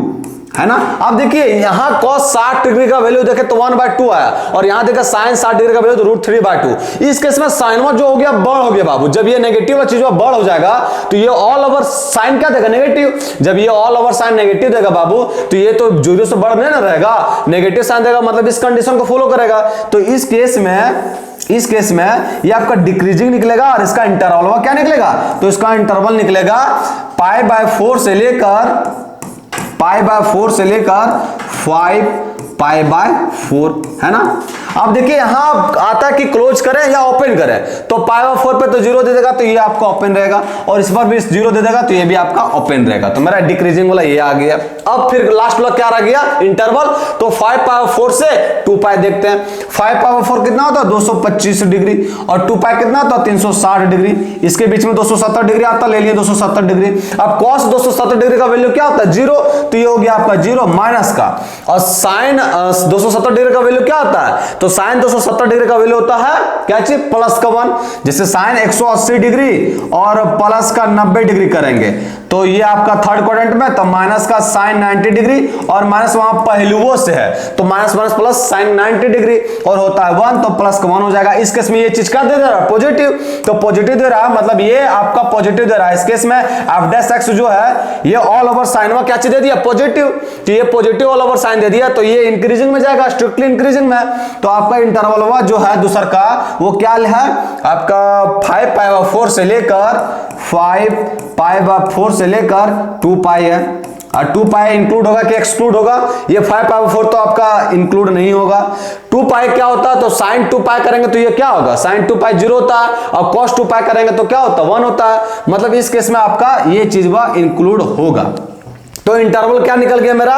है ना। अब देखिए यहां cos 60 डिग्री का वैल्यू देखे तो 1/2 आया, और यहां देखा sin 60 डिग्री का वैल्यू तो √3/2। इस केस में साइन जो हो गया बढ़ हो गया बाबू। जब ये नेगेटिव वाला चीज बढ़ हो जाएगा तो ये ऑल ओवर साइन क्या देगा नेगेटिव। जब ये ऑल ओवर साइन नेगेटिव देगा बाबू, तो ये तो 0 से बढ़ नहीं ना रहेगा, नेगेटिव साइन देगा, मतलब इस कंडीशन को फॉलो करेगा। तो इस केस में ये आपका डिक्रीजिंग निकलेगा, और इसका इंटरवल क्या निकलेगा, तो इसका इंटरवल निकलेगा π/4 से लेकर 5π/4, है ना। अब देखिए यहां आता है कि क्लोज करें या ओपन करें, तो π/4 पे तो 0 दे देगा तो ये आपका ओपन रहेगा, और इस पर भी 0 दे देगा तो ये भी आपका ओपन रहेगा। तो मेरा डिक्रीजिंग वाला ये आ गया। अब फिर लास्ट वाला क्या रह गया इंटरवल, तो 5π/4 से 2π देखते हैं। 5π/4 कितना होता है 225 डिग्री, और 2π कितना होता है 360 डिग्री। इसके बीच में 270 डिग्री आता, ले लिए 270 डिग्री। अब cos 270 डिग्री का वैल्यू क्या होता है 0, तो ये हो गया आपका 0 माइनस का, और साइन 270 डिग्री का वैल्यू क्या होता है, तो साइन 270 डिग्री का वैल्यू होता है क्या चीज प्लस का 1। जैसे साइन 180 डिग्री और प्लस का 90 डिग्री करेंगे तो ये आपका थर्ड क्वाड्रेंट में, तो माइनस का साइन 90 डिग्री, और माइनस वहां पहलुओं से है तो minus minus plus sign 90 degree, और होता है 1 तो प्लस का 1 हो जाएगा। इस केस में ये चीज क्या दे रहा है पॉजिटिव, तो पॉजिटिव दे रहा है, मतलब ये आपका पॉजिटिव दे रहा है। इस केस में f' जो है ये ऑल ओवर साइन में क्या चीज दे दिया पॉजिटिव, तो ये पॉजिटिव ऑल ओवर साइन दे दिया, तो ये इंक्रीजिंग में जाएगा, स्ट्रिक्टली इंक्रीजिंग में। तो आपका इंटरवल जो है दूसरा का वो क्या है आपका 5π/4 से लेकर 5π/4 से लेकर 2π है, और 2π इंक्लूड होगा कि एक्सक्लूड होगा, ये 5π/4 तो आपका इंक्लूड नहीं होगा। 2π क्या होता है, तो sin 2π करेंगे तो ये क्या होगा sin 2π 0 होता है, और cos 2π करेंगे तो क्या होता है 1 होता है, मतलब इस केस में आपका ये चीज वह इंक्लूड होगा। तो इंटरवल क्या निकल गया मेरा,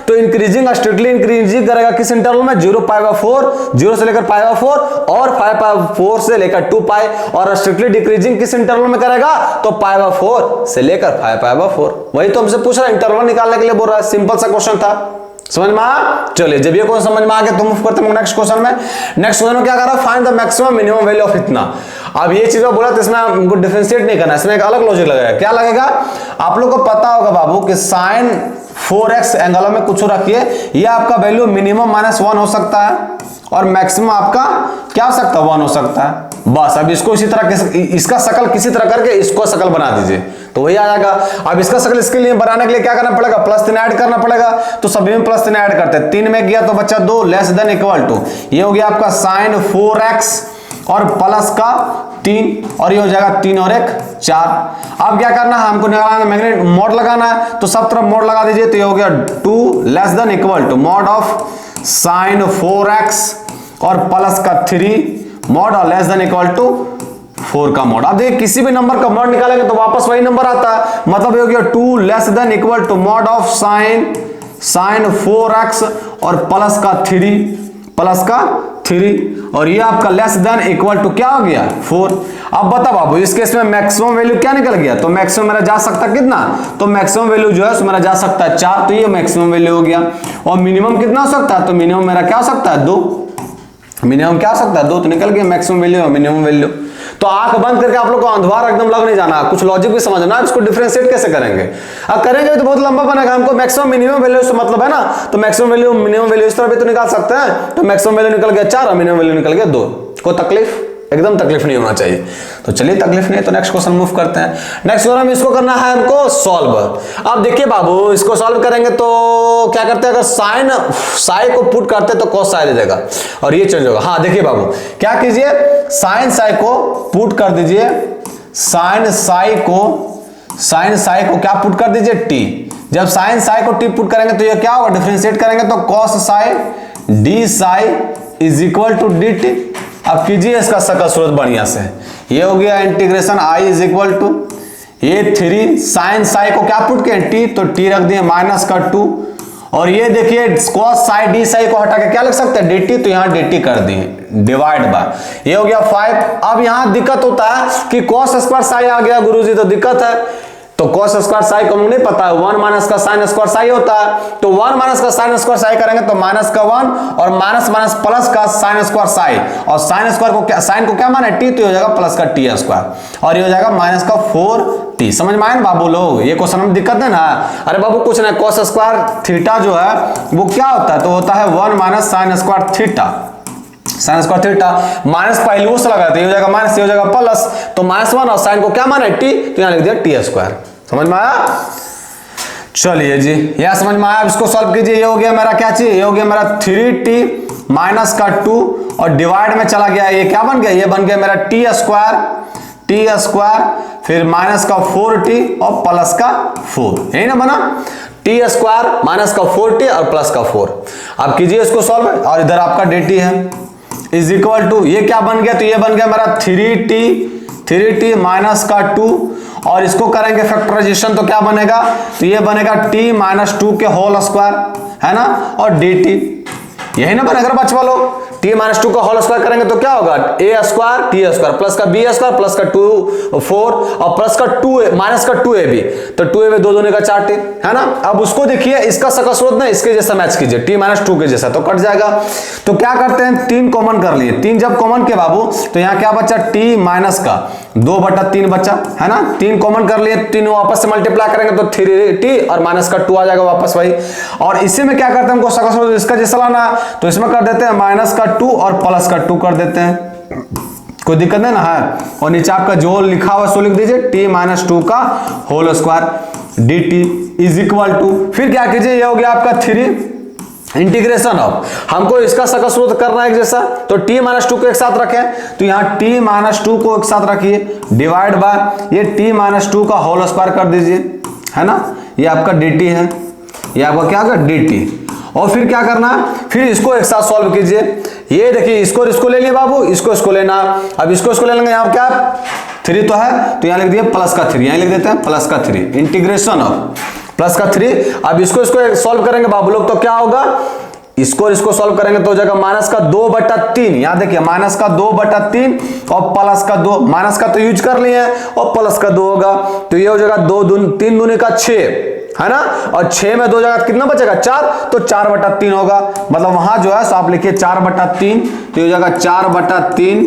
तो इंक्रीजिंग स्ट्रिक्टली इंक्रीजिंग करेगा किस इंटरवल में 0π/4, 0 से लेकर π/4, और 5π/4 से लेकर 2π, और स्ट्रिक्टली डिक्रीजिंग किस इंटरवल में करेगा, तो π/4 से लेकर 5π/4। वही तो हमसे पूछ रहा है, इंटरवल निकालने के लिए बोल रहा है, सिंपल सा क्वेश्चन था, समझ में आया। चलिए जब ये क्वेश्चन समझ में आ गया तो मूव करते हैं नेक्स्ट क्वेश्चन में। नेक्स्ट क्वेश्चन में क्या कर रहा है, find the maximum minimum value of इतना। अब ये चीज बोला तो इसमें हमको डिफरेंशिएट नहीं करना, इसमें एक अलग लॉजिक लगेगा। क्या लगेगा, आप लोग को पता होगा बाबू कि sin 4x एंगल में कुछ रखिए, ये आपका वैल्यू मिनिमम -1 हो सकता है, और मैक्सिमम आपका क्या हो सकता है 1 हो सकता है। बस अब इसको इसी तरह इसका शकल किसी तरह करके इसको शकल बना दीजिए तो वही आ जाएगा। अब इसका शकल इसके लिए बनाने के लिए क्या करना पड़ेगा, +3 ऐड करना पड़ेगा, तो सभी में +3 ऐड करते हैं। 3 में गया तो बच्चा 2 लेस देन इक्वल टू, ये हो गया आपका sin 4x और प्लस का 3, और ये हो जाएगा 3 और 1 4। अब क्या करना है, हमको निकालना है मैग्नेट मोड लगाना है, तो सब तरफ मोड लगा दीजिए, तो ये हो गया 2 less than equal to mod of sin 4x और प्लस का 3 मोड और लेस देन इक्वल टू 4 का मोड। अब देखिए किसी भी नंबर का मोड निकालेंगे तो वापस वही नंबर आता है, मतलब ये हो गया 2 less than equal to mod of sin 4x और प्लस का 3, और ये आपका लेस देन इक्वल टू क्या हो गया 4। अब बता बाबू इस केस में मैक्सिमम वैल्यू क्या निकल गया, तो मैक्सिमम मेरा जा सकता है कितना, तो मैक्सिमम वैल्यू जो है मेरा जा सकता है 4, तो ये मैक्सिमम वैल्यू हो गया। और मिनिमम कितना हो सकता है, तो मिनिमम मेरा क्या हो सकता है 2, मिनिमम क्या हो सकता है 2, तो निकल गया मैक्सिमम वैल्यू और मिनिमम वैल्यू। तो आंख बंद करके आप लोग को अंधवार एकदम लग नहीं जाना, कुछ लॉजिक भी समझना, इसको डिफरेंशिएट कैसे करेंगे। अब करेंगे तो बहुत लंबा बनेगा, हमको मैक्सिमम मिनिमम वैल्यू से मतलब है ना, तो मैक्सिमम वैल्यू मिनिमम वैल्यू इस तरह भी तो निकाल सकते हैं। तो मैक्सिमम वैल्यू निकल गया 4 और मिनिमम वैल्यू निकल गया 2, कोई तकलीफ, एकदम तकलीफ नहीं होना चाहिए। तो चलिए तकलीफ नहीं, तो नेक्स्ट क्वेश्चन मूव करते हैं। नेक्स्ट क्वेश्चन में इसको करना है हमको सॉल्व। अब देखिए बाबू इसको सॉल्व करेंगे तो क्या करते हैं, अगर साइन साई को पुट करते तो कॉस साई दे देगा और ये चेंज होगा। हाँ देखिए बाबू क्या कीजिए, साइन साई को पुट कर दीजिए, साइन साई को क्या पुट कर दीजिए टी। जब साइन साई को टी पुट करेंगे तो ये क्या होगा, डिफरेंशिएट करेंगे तो cos psi d psi is equal to d t. अब कीजिए इसका सकल स्रोत बढ़िया से, ये हो गया integration I is equal to ये 3 साइन साई को क्या पुट किए टी, तो टी रख दिए माइनस का 2, और ये देखिए cos साई डी साई को हटा के क्या लिख सकते हैं डी टी, तो यहाँ डी टी कर दिए डिवाइड बाय, ये हो गया 5। अब यहाँ दिक्कत होता है कि cos स्क्वायर साई आ गया गुरुजी, तो दिक्कत है, तो cos स्क्वायर साई को नहीं पता है, 1 माइनस का साइन स्क्वायर साई होता है, तो 1 माइनस का साइन स्क्वायर साई करेंगे तो माइनस का 1 और माइनस माइनस प्लस का साइन स्क्वायर साई, और साइन स्क्वायर को क्या, साइन को क्या माना टी, तो हो जाएगा प्लस का टी स्क्वायर, और ये हो जाएगा माइनस का 4t। समझ में आया ना बाबू लोग, ये क्वेश्चन में दिक्कत है ना। अरे बाबू कुछ नहीं, cos स्क्वायर थीटा जो है वो क्या होता है, तो होता है 1 minus sine square theta, sine square theta minus पहलुओं से लगाते हैं, ये हो जाएगा माइनस, ये हो जाएगा प्लस, तो -1 और साइन को क्या माना है टी, तो यहाँ लिख दिया टी स्क्वायर। समझ में आया, चलिए जी यह समझ में आया। इसको सॉल्व कीजिए, ये हो गया मेरा क्या चीज, ये हो गया मेरा 3t माइनस का 2 और डिवाइड में चला गया, ये क्या बन गया, ये बन गया मेरा टी स्क्वायर फिर माइनस का 4t और प्लस का 4, यही ना बना, टी स्क्वायर माइनस का 4t और प्लस का 4। अब कीजिए इसको सॉल्व, और इधर आपका dt है इज इक्वल टू ये क्या बन गया, तो ये बन गया मेरा 3t माइनस का 2, और इसको करेंगे फैक्टराइजेशन तो क्या बनेगा, तो ये बनेगा t माइनस 2 के होल स्क्वायर, है ना, और dt, यही ना बनेगा बच्चा लोग, t माइनस 2 का होल स्क्वायर करेंगे तो क्या होगा, a square t square plus का b स्क्वायर प्लस का 2 4 और प्लस का 2 माइनस का 2ab, तो 2ab 2 दूनी का 4t, है ना। अब उसको देखिए इसका सकल स्रोत ना इसके जैसा मैच कीजिए, t माइनस 2 के जैसा, तो कट जाएगा। तो क्या करते हैं 3 कॉमन कर लिए, 3 जब कॉमन के बाबू तो यहाँ क्या बचा t माइनस का 2/3 बचा, है ना, 3 कॉमन कर लिए, 3 वापस से मल्टीप्लाई करेंगे तो 3t और माइनस का 2 आ जाएगा वापस वही। और इसी में क्या करते हैं हमको सकल स्रोत इसका जैसा लाना है, तो इसमें कर देते हैं माइनस का 2 और प्लस का 2 कर देते हैं, कोई दिक्कत नहीं ना है। और नीचे आपका जो लिखा हुआ सो लिख दीजिए t माइनस 2 का whole square dt is equal to, फिर क्या कीजिए ये हो गया आपका 3 इंटीग्रेशन ऑफ, हमको इसका सकल स्रोत करना है एक जैसा, तो t माइनस 2 को एक साथ रखें, तो यहाँ t माइनस 2 को एक साथ रखिए डिवाइड बाय ये t माइनस 2 का होल स्क्वायर कर दीजिए, है ना, ये आपका dt है, ये आपका क्या होगा dt। और फिर क्या करना है, फिर इसको एक साथ सॉल्व कीजिए, ये देखिए इसको ले लिए बाबू, इसको लेना, अब इसको ले लेंगे, यहाँ क्या 3 तो है, तो यहाँ लिख दिए प्लस का 3, यहाँ लिख देते हैं प्लस का 3 इंटीग्रेशन ऑफ प्लस का 3। अब इसको सॉल्व करेंगे बाबू लोग, तो क्या होगा, इसको सॉल्व करेंगे तो हो जाएगा माइनस का 2/3, यहाँ देखिए माइनस का 2/3 और प्लस का 2, माइनस का तो यूज कर लिए और प्लस का 2 होगा, तो ये हो जाएगा 3 दूनी का 6, है ना, और 6 में 2 जगह कितना बचेगा 4, तो 4/3 होगा, मतलब वहां जो है सो आप लिखिए 4/3, तो ये हो जाएगा 4/3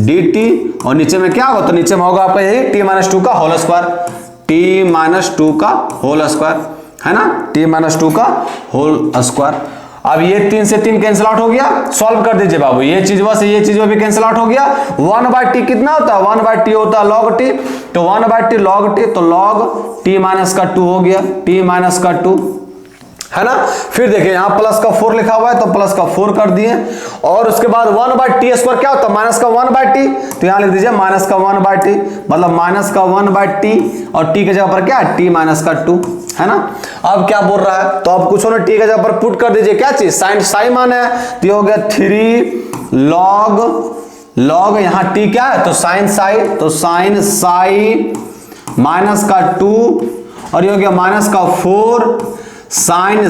dt, और नीचे में क्या होगा, तो नीचे में होगा आपका यही t माइनस 2 का होल स्क्वायर, t माइनस 2 का होल स्क्वायर, है ना, t माइनस 2 का होल स्क्वायर। अब ये 3 से 3 कैंसिल आउट हो गया, सॉल्व कर दीजिए बाबू, ये चीज से ये चीज भी कैंसिल आउट हो गया, 1/t कितना होता है 1/t होता है log t, तो 1/t log t, तो log t माइनस का 2 हो गया, t माइनस का 2, है ना। फिर देखिए यहाँ प्लस का 4 लिखा हुआ है, तो प्लस का 4 कर दिए, और उसके बाद 1/t स्क्वायर क्या होता है माइनस का 1/t, तो यहाँ लिख दीजिए माइनस का 1/t, मतलब माइनस का 1/t, और t के जगह पर क्या है t माइनस का 2, है ना। अब क्या बोल रहा है, तो अब कुछ होना t के जगह पर पुट कर दीजिए क्या चीज, साइन साई मान है, तो ये हो गया 3 log यहाँ t क्या है, तो साइन साई, तो साइन साई माइनस का 2, और ये हो गया माइनस का 4 साइन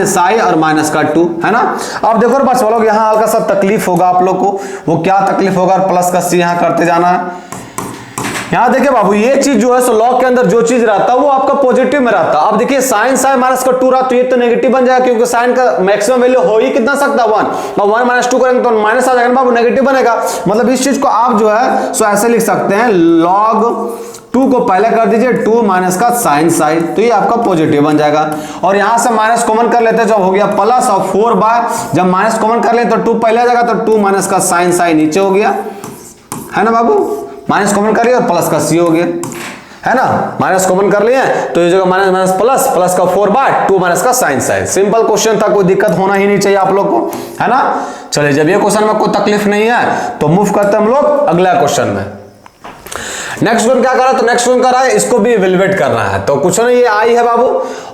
साई और माइनस का 2, है ना। अब देखो बच्चों लोग यहाँ हल्का सा तकलीफ होगा आप लोग को, वो क्या तकलीफ होगा, प्लस का c यहाँ करते जाना है। यहाँ देखिए बाबू ये चीज जो है सो लॉग के अंदर जो चीज रहता है वो आपका पॉजिटिव में रहता है। अब देखिए साइन साई माइनस का 2 रहा तो ये तो नेगेटिव बन जाएगा, क्योंकि साइन का मैक्सिमम वैल्यू हो ही कितना सकता है 1, और 1 माइनस 2 करेंगे तो माइनस आ जाएगा बाबू, नेगेटिव बनेगा। मतलब इस चीज को आप जो है सो ऐसे लिख सकते हैं, log 2 को पहले कर दीजिए 2 माइनस का साइन साई, तो ये आपका पॉजिटिव बन जाएगा। और यहां से माइनस कॉमन कर लेते हैं, जब हो गया प्लस, और 4 बार जब माइनस कॉमन कर ले तो 2 पहले आ जाएगा, तो 2 माइनस का साइन साई नीचे हो गया, है ना बाबू, माइनस कॉमन कर लिया और प्लस का c हो गया, है ना, माइनस कॉमन कर लिए तो ये जगह माइनस माइनस प्लस, प्लस का 4 बार 2 माइनस का साइन साई। सिंपल क्वेश्चन था, कोई दिक्कत होना ही नहीं चाहिए आप लोग को, है ना। चलिए जब ये क्वेश्चन में कोई तकलीफ नहीं है तो मूव करते हैं हम लोग अगला क्वेश्चन में। नेक्स्ट क्वेश्चन क्या कर रहा है, तो नेक्स्ट क्वेश्चन कर रहा है इसको भी इवेल्युएट करना है। तो कुछ नहीं, ये आई है बाबू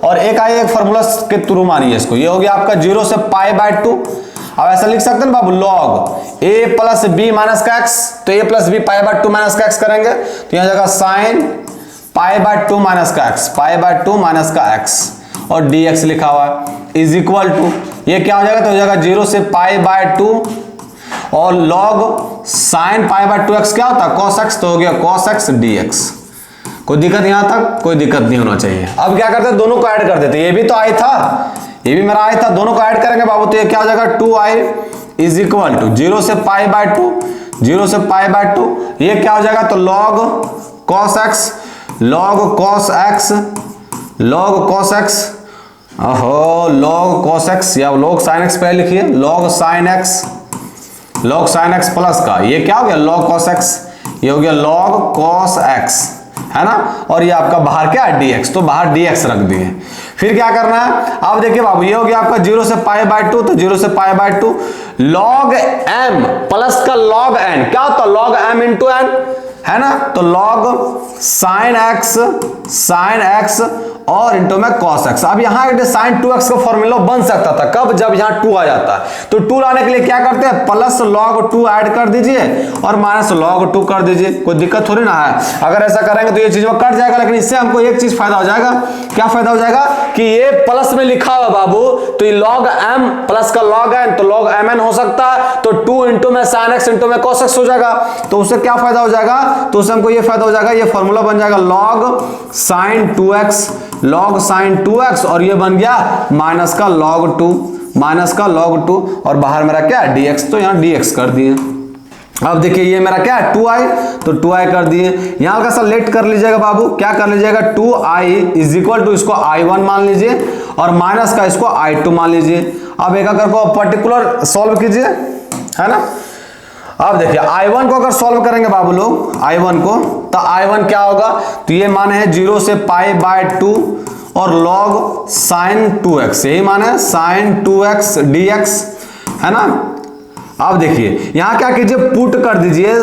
और एक आई एक फॉर्मूला के थ्रू मानिए इसको, ये हो गया आपका 0 से π/2। अब ऐसा लिख सकते हैं बाबू log a plus B minus का एक्स, तो a प्लस बी π/2 माइनस का एक्स करेंगे तो यहाँ जगह साइन π/2 माइनस का एक्स, π/2 माइनस का एक्स और dx लिखा हुआ है इज इक्वल टू, ये क्या हो जाएगा, तो हो जाएगा 0 से π/2 और लॉग साइन π/2 एक्स क्या होता है cos x, तो हो गया cos x dx। कोई दिक्कत यहां तक, कोई दिक्कत नहीं होना चाहिए। अब क्या करते हैं, दोनों को ऐड कर देते हैं, ये भी तो आई था, ये भी मेरा आई था, दोनों को ऐड करेंगे बाबू तो ये क्या हो जाएगा 2i इज इक्वल टू 0 से π/2, 0 से π/2 ये क्या हो जाएगा, तो log cos x, log cos x, log cos x, ओहो log cos x या log sin x पहले लिखिए, log sin x, log sin x plus का ये क्या हो गया log cos x, ये हो गया log cos x, है ना, और ये आपका बाहर क्या है dx, तो बाहर dx रख दिए। फिर क्या करना है, आप देखिए बाबू ये हो गया आपका 0 से π/2, तो 0 से π/2 log m प्लस का log n क्या होता है log m इंटू n, है ना, तो log sin x और इंटू में cos x। अब यहाँ sin 2x का फॉर्मूला बन सकता था कब, जब यहाँ 2 आ जाता है, तो 2 लाने के लिए क्या करते हैं प्लस log 2 ऐड कर दीजिए और माइनस log 2 कर दीजिए, कोई दिक्कत थोड़ी ना है। अगर ऐसा करेंगे तो ये चीज कट जाएगा, लेकिन इससे हमको एक चीज फायदा हो जाएगा, क्या फायदा हो जाएगा कि ये प्लस में लिखा हुआ बाबू, तो ये log m प्लस का log n, तो log mn हो सकता है, तो 2 इंटू में sin x इंटू में cos x हो जाएगा, तो उससे क्या फायदा हो जाएगा, तो उससे हमको ये फायदा हो जाएगा, ये फॉर्मूला बन जाएगा log sin 2x, log sin 2x और ये बन गया माइनस का log 2, माइनस का log 2 और बाहर मेरा क्या है dx, तो यहाँ dx कर दिए। अब देखिए ये मेरा क्या है 2i, तो 2i कर दिए, यहाँ का सा लेट कर लीजिएगा बाबू, क्या कर लीजिएगा 2i इज इक्वल टू इसको i1 मान लीजिए और माइनस का इसको i2 मान लीजिए। अब एक अगर को पर्टिकुलर सॉल्व कीजिए, है ना। अब देखिए i1 को अगर सॉल्व करेंगे बाबू लोग i1 को, तो i1 क्या होगा, तो ये माने है 0 से π/2 और log sin 2x, यही माने है sin 2x dx, है ना। अब देखिए यहां क्या कीजिए पुट कर दीजिए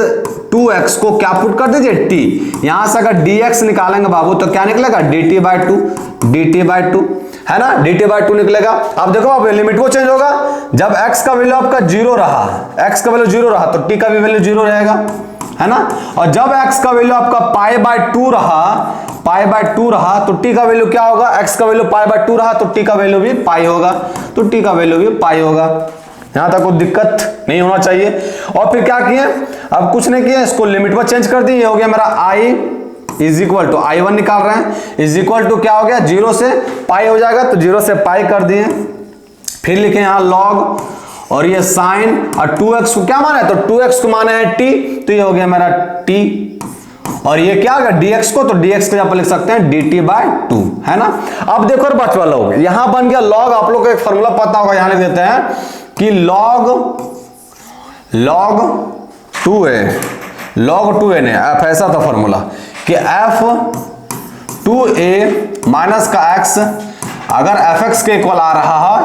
2x को, क्या पुट कर दीजिए t, यहां से अगर dx निकालेंगे बाबू तो क्या निकलेगा dt/2, dt/2, है ना, dt/2 निकलेगा। अब देखो अब लिमिट वो चेंज होगा, जब x का वैल्यू आपका 0 रहा, x का वैल्यू 0 रहा तो t का भी वैल्यू 0 रहेगा, है ना, और जब x का वैल्यू आपका π/2 रहा, π/2 रहा तो t का वैल्यू क्या होगा, x का वैल्यू π/2 रहा तो t का वैल्यू भी पाई होगा, तो t का वैल्यू भी पाई होगा। यहां तक कोई दिक्कत नहीं होना चाहिए। और फिर क्या किए, अब कुछ नहीं किए, इसको लिमिट पर चेंज कर दिए, ये हो गया मेरा i is equal to i1 निकाल रहे हैं, इज इक्वल टू क्या हो गया 0 से पाई हो जाएगा, तो 0 से पाई कर दिए। फिर लिखे यहां log और ये साइन और 2x को क्या माना है, तो 2x को माना है t, तो ये हो गया मेरा t और ये क्या होगा dx को, तो dx को यहां पर लिख सकते हैं dt/2, है ना। अब देखो और बचवा लोग, यहां बन गया log, आप लोग को एक फॉर्मूला पता होगा, यहां लिख देते हैं कि log 2a ने f ऐसा था फॉर्मूला कि f 2a माइनस का x अगर fx के इक्वल आ रहा है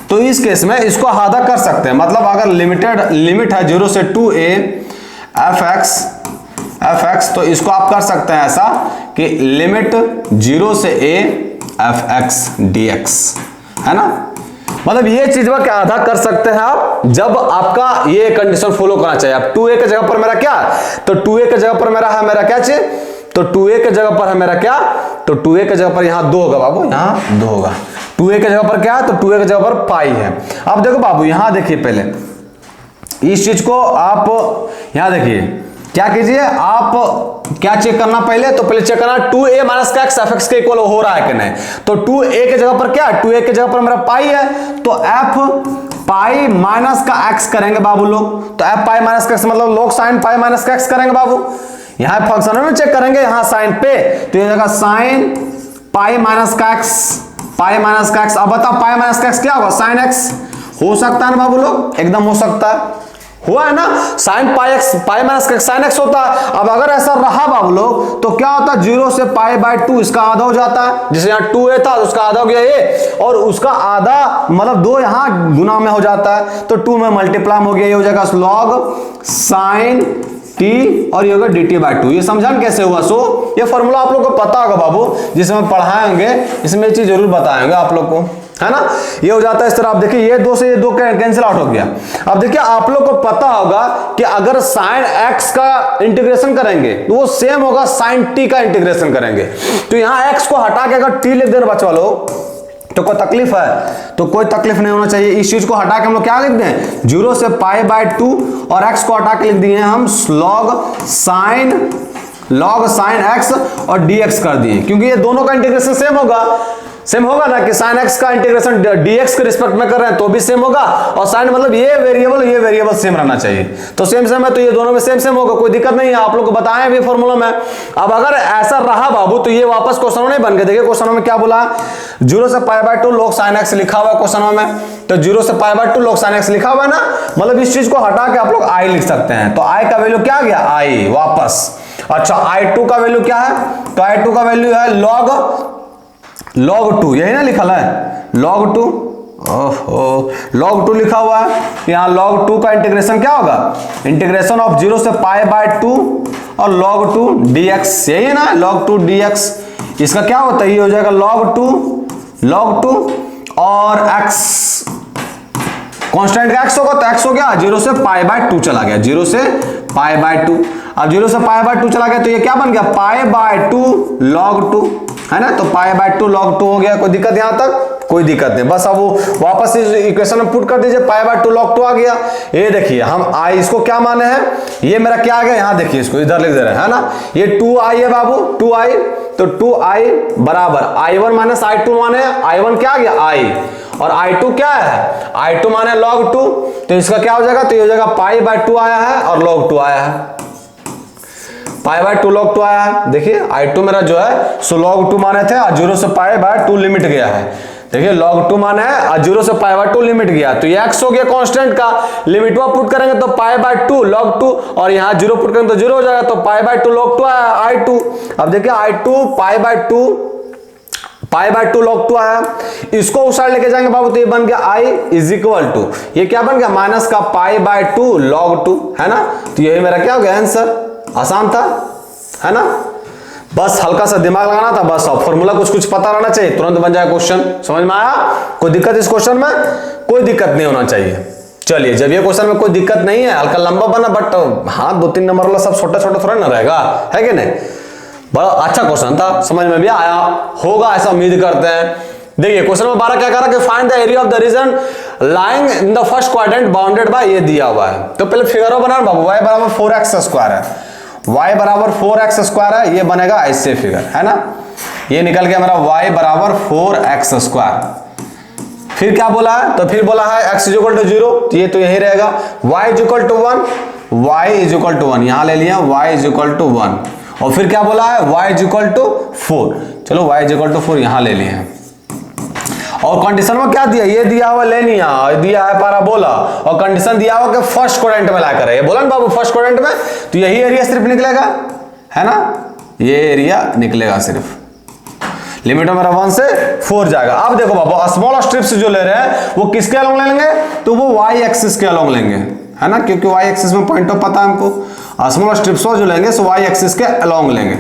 तो इस केस में इसको आधा कर सकते हैं, मतलब अगर लिमिट है 0 से 2a fx, तो इसको आप कर सकते हैं ऐसा कि लिमिट 0 से a fx dx, है ना। मतलब ये चीज क्या आधा कर सकते हैं आप, जब आपका ये कंडीशन फॉलो करना चाहिए। अब 2a के जगह पर मेरा क्या, तो 2a के जगह पर मेरा है मेरा क्या चाहिए, तो 2a के जगह पर है मेरा क्या, तो 2a के जगह पर यहां 2 होगा बाबू, यहां 2 होगा, 2a के जगह पर क्या है, तो 2a के जगह पर पाई है। अब देखो बाबू यहां देखिए, पहले इस चीज को आप यहां देखिए क्या कीजिए, आप क्या चेक करना पहले, तो पहले चेक करना 2a माइनस का x fx के इक्वल हो रहा है कि नहीं, तो 2a के जगह पर क्या है, 2a के जगह पर मेरा पाई है, तो f पाई माइनस का x करेंगे बाबू लोग, तो f पाई माइनस का x मतलब log sin पाई माइनस का x करेंगे बाबू। यहां फंक्शन में चेक करेंगे, यहां साइन पे, तो ये जगह साइन पाई माइनस का x, पाई माइनस का x। अब बताओ पाई माइनस का x क्या होगा, साइन x हो सकता है ना बाबू लोग, एकदम हो सकता है, हुआ है ना, sine pi x pi minus का साइन एक्स होता है। अब अगर ऐसा रहा बाबू लोग तो क्या होता है 0 से π/2 इसका आधा हो जाता है, जैसे यहाँ 2a था तो उसका आधा हो गया ये, और उसका आधा मतलब 2 यहाँ गुना में हो जाता है, तो 2 में मल्टीप्लाई हो गया, ये हो जाएगा log sin टी और ये होगा dt/2। ये समझा कैसे हुआ? सो ये फॉर्मूला आप लोग को पता होगा बाबू, जिसमें पढ़ाएंगे इसमें ये चीज जरूर बताएंगे आप लोग को, है ना। ये हो जाता है इस तरह। आप देखिए ये दो से ये दो कैंसिल आउट हो गया। अब देखिए आप लोग को पता होगा कि अगर साइन x का इंटीग्रेशन करेंगे तो वो सेम होगा साइन t का इंटीग्रेशन करेंगे। तो यहां x को हटा के अगर t लिख देना बच्चा लोग तो कोई तकलीफ है? तो कोई तकलीफ नहीं होना चाहिए। इस चीज को हटा के हम लोग क्या लिख दें? 0 से π/2 और x को हटा के लिख दिए हम log sin x और dx कर दिए, क्योंकि ये दोनों का इंटीग्रेशन सेम होगा ना कि sin x का इंटीग्रेशन dx के रिस्पेक्ट में कर रहे हैं तो भी सेम होगा, और sin मतलब ये वेरिएबल सेम रहना चाहिए। तो सेम है तो ये दोनों में सेम होगा, कोई दिक्कत नहीं है। आप लोग को बताएं भी फॉर्मूला में। अब अगर ऐसा रहा बाबू तो ये वापस क्वेश्चन नहीं बन गए। देखिए क्वेश्चन में क्या बोला, 0 से π/2 log sin x लिखा हुआ है क्वेश्चन में, तो 0 से π/2 log sin x लिखा हुआ है ना, मतलब इस चीज को हटा के आप लोग i लिख सकते हैं। तो i का वैल्यू क्या गया? i वापस। अच्छा i2 का वैल्यू क्या है? तो i2 का वैल्यू है log 2, यही ना लिखा है log 2। ओहो log 2 लिखा हुआ है। यहाँ log 2 का इंटीग्रेशन क्या होगा? इंटीग्रेशन ऑफ 0 से π/2 और log 2 dx, यही है ना log 2 dx। इसका क्या होता है? ये हो जाएगा log 2 और x कांस्टेंट का x होगा तो x हो गया 0 से π/2 चला गया, 0 से π/2। अब 0 से π/2 चला गया तो ये क्या बन गया? π/2 log 2, है ना। तो π/2 log 2 हो गया। कोई दिक्कत यहां तक? कोई दिक्कत नहीं। बस अब वो वापस इस इक्वेशन में पुट कर दीजिए, π/2 log 2 आ गया। ये देखिए हम i इसको क्या माने हैं? ये मेरा क्या आ गया? यहाँ देखिए इसको इधर लिख दे रहे हैं, है ना। ये 2i है बाबू, 2i, तो 2i बराबर i1 माइनस i2 माने i1 क्या आ गया? i, और i2 क्या है? i2 माने log 2, तो इसका क्या हो जाएगा? तो ये हो जाएगा π/2 आया है और log 2 आया है, π/2 log 2 आया है। देखिए i2 मेरा जो है सो log 2 माने थे और 0 से π/2 लिमिट गया है। देखिए log 2 माने है और 0 से π/2 लिमिट गया, तो ये x हो गया कांस्टेंट का। लिमिट वो पुट करेंगे तो π/2 log 2, और यहाँ 0 पुट करेंगे तो 0 हो जाएगा, तो π/2 log 2 आया i2। अब देखिए i2 π/2 log 2 आया। इसको उस साइड लेके जाएंगे बाबू तो ये बन गया i इज इक्वल टू, ये क्या बन गया? माइनस का π/2 log 2, है ना। तो यही मेरा क्या हो गया आंसर। आसान था, है ना। बस हल्का सा दिमाग लगाना था बस, और फॉर्मूला कुछ पता रहना चाहिए, तुरंत बन जाए क्वेश्चन। समझ में आया? कोई दिक्कत इस क्वेश्चन में? कोई दिक्कत नहीं होना चाहिए। चलिए जब ये क्वेश्चन में कोई दिक्कत नहीं है, हल्का लंबा बना बट हाँ 2-3 नंबर वाला सब छोटा थोड़ा ना रहेगा, है कि नहीं। बड़ा अच्छा क्वेश्चन था, समझ में भी आया होगा ऐसा उम्मीद करते हैं। देखिए क्वेश्चन में 12 क्या कह रहा है कि find the area of the region lying in the first quadrant bounded by, ये दिया हुआ है। तो पहले फिगर बनाना बाबू, y बराबर 4x² है, y बराबर 4x² है, ये बनेगा ऐसे फिगर, है ना। ये निकल गया मेरा y बराबर 4x²। फिर क्या बोला है? तो फिर बोला है x = 0, तो ये तो यही रहेगा। y = 1, यहां ले लिया y = 1, और फिर क्या बोला है? y = 4, चलो y = 4 यहां ले लिए हैं। और कंडीशन में क्या दिया? ये दिया हुआ ले लिया, दिया है पैराबोला, और कंडीशन दिया हुआ कि फर्स्ट क्वाड्रेंट में लाकर ये बोला ना बाबू फर्स्ट क्वाड्रेंट में, तो यही एरिया सिर्फ निकलेगा, है ना। ये एरिया निकलेगा सिर्फ। लिमिट मेरा 1 से 4 जाएगा। अब देखो बाबू स्मॉल स्ट्रिप्स जो ले रहे हैं वो किसके अलोंग लेंगे? तो वो y एक्सिस के अलोंग लेंगे, है ना, क्योंकि y एक्सिस में पॉइंट ऑफ पता है हमको। स्मॉल स्ट्रिप्स जो लेंगे सो y एक्सिस के अलोंग लेंगे।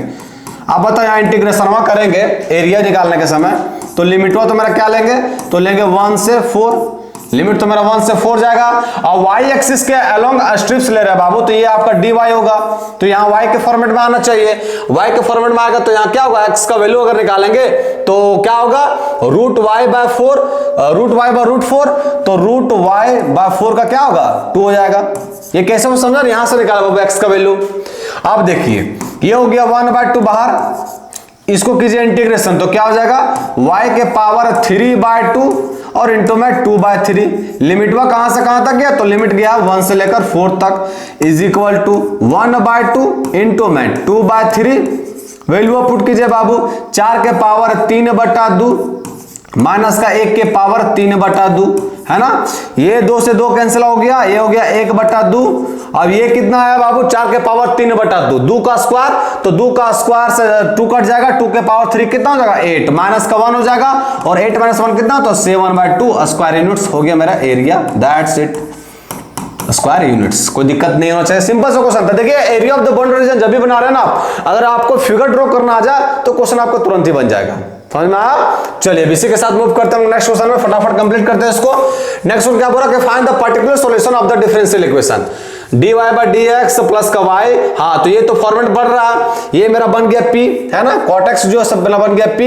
अब बताओ यहाँ इंटीग्रेशन करेंगे एरिया निकालने के समय, तो लिमिट तो मेरा क्या लेंगे? तो लेंगे 1 से 4, लिमिट तो मेरा 1 से 4 जाएगा, और y एक्सिस के अलोंग स्ट्रिप्स ले रहे हैं बाबू, तो ये आपका dy होगा। तो यहाँ y के फॉर्मेट में आना चाहिए, y के फॉर्मेट में आएगा तो यहाँ क्या होगा? x का वैल्यू अगर निकालेंगे तो क्या होगा? √y/4, √y/4, तो √y/4 का क्या होगा? 2 हो जाएगा। ये कैसे समझा? यहां से निकाला बाबू x का वैल्यू। अब देखिए ये हो गया 1/2 बाहर, इसको कीजिए इंटीग्रेशन, तो क्या हो जाएगा? y के पावर 3/2 और इंटू में 2/3। लिमिट वह कहां से कहां तक गया? तो लिमिट गया 1 से लेकर 4 तक, इज इक्वल टू 1/2 इंटू में 2/3। वैल्यू पुट कीजिए बाबू, 4 के पावर 3/2 माइनस का 1 के पावर 3/2, है ना। ये 2 से 2 कैंसिल हो गया, ये हो गया 1/2। अब ये कितना है बाबू? 4 के पावर 3/2, 2 का स्क्वायर, तो 2 का स्क्वायर से 2 कट जाएगा, 2 के पावर 3 कितना हो जाएगा? 8, माइनस का 1 हो जाएगा, और 8 - 1 कितना? तो 7/2 स्क्वायर यूनिट्स हो गया मेरा area. That's it. Square units. कोई दिक्कत नहीं होना चाहिए, सिंपल सा क्वेश्चन था। देखिए area of the boundary region जब भी बना रहे हैं ना आप, अगर आपको फिगर ड्रॉ करना आ जाए तो क्वेश्चन आपको तुरंत ही बन जाएगा, समझ में आया। चलिए इसी के साथ मूव करते हैं नेक्स्ट क्वेश्चन में, फटाफट कंप्लीट करते हैं इसको। नेक्स्ट वन क्या बोला कि find the particular solution of the differential equation dy by dx plus का y। हाँ तो ये तो फॉर्मेट बढ़ रहा है, ये मेरा बन गया p है ना, cot x जो सब मेरा बन गया p,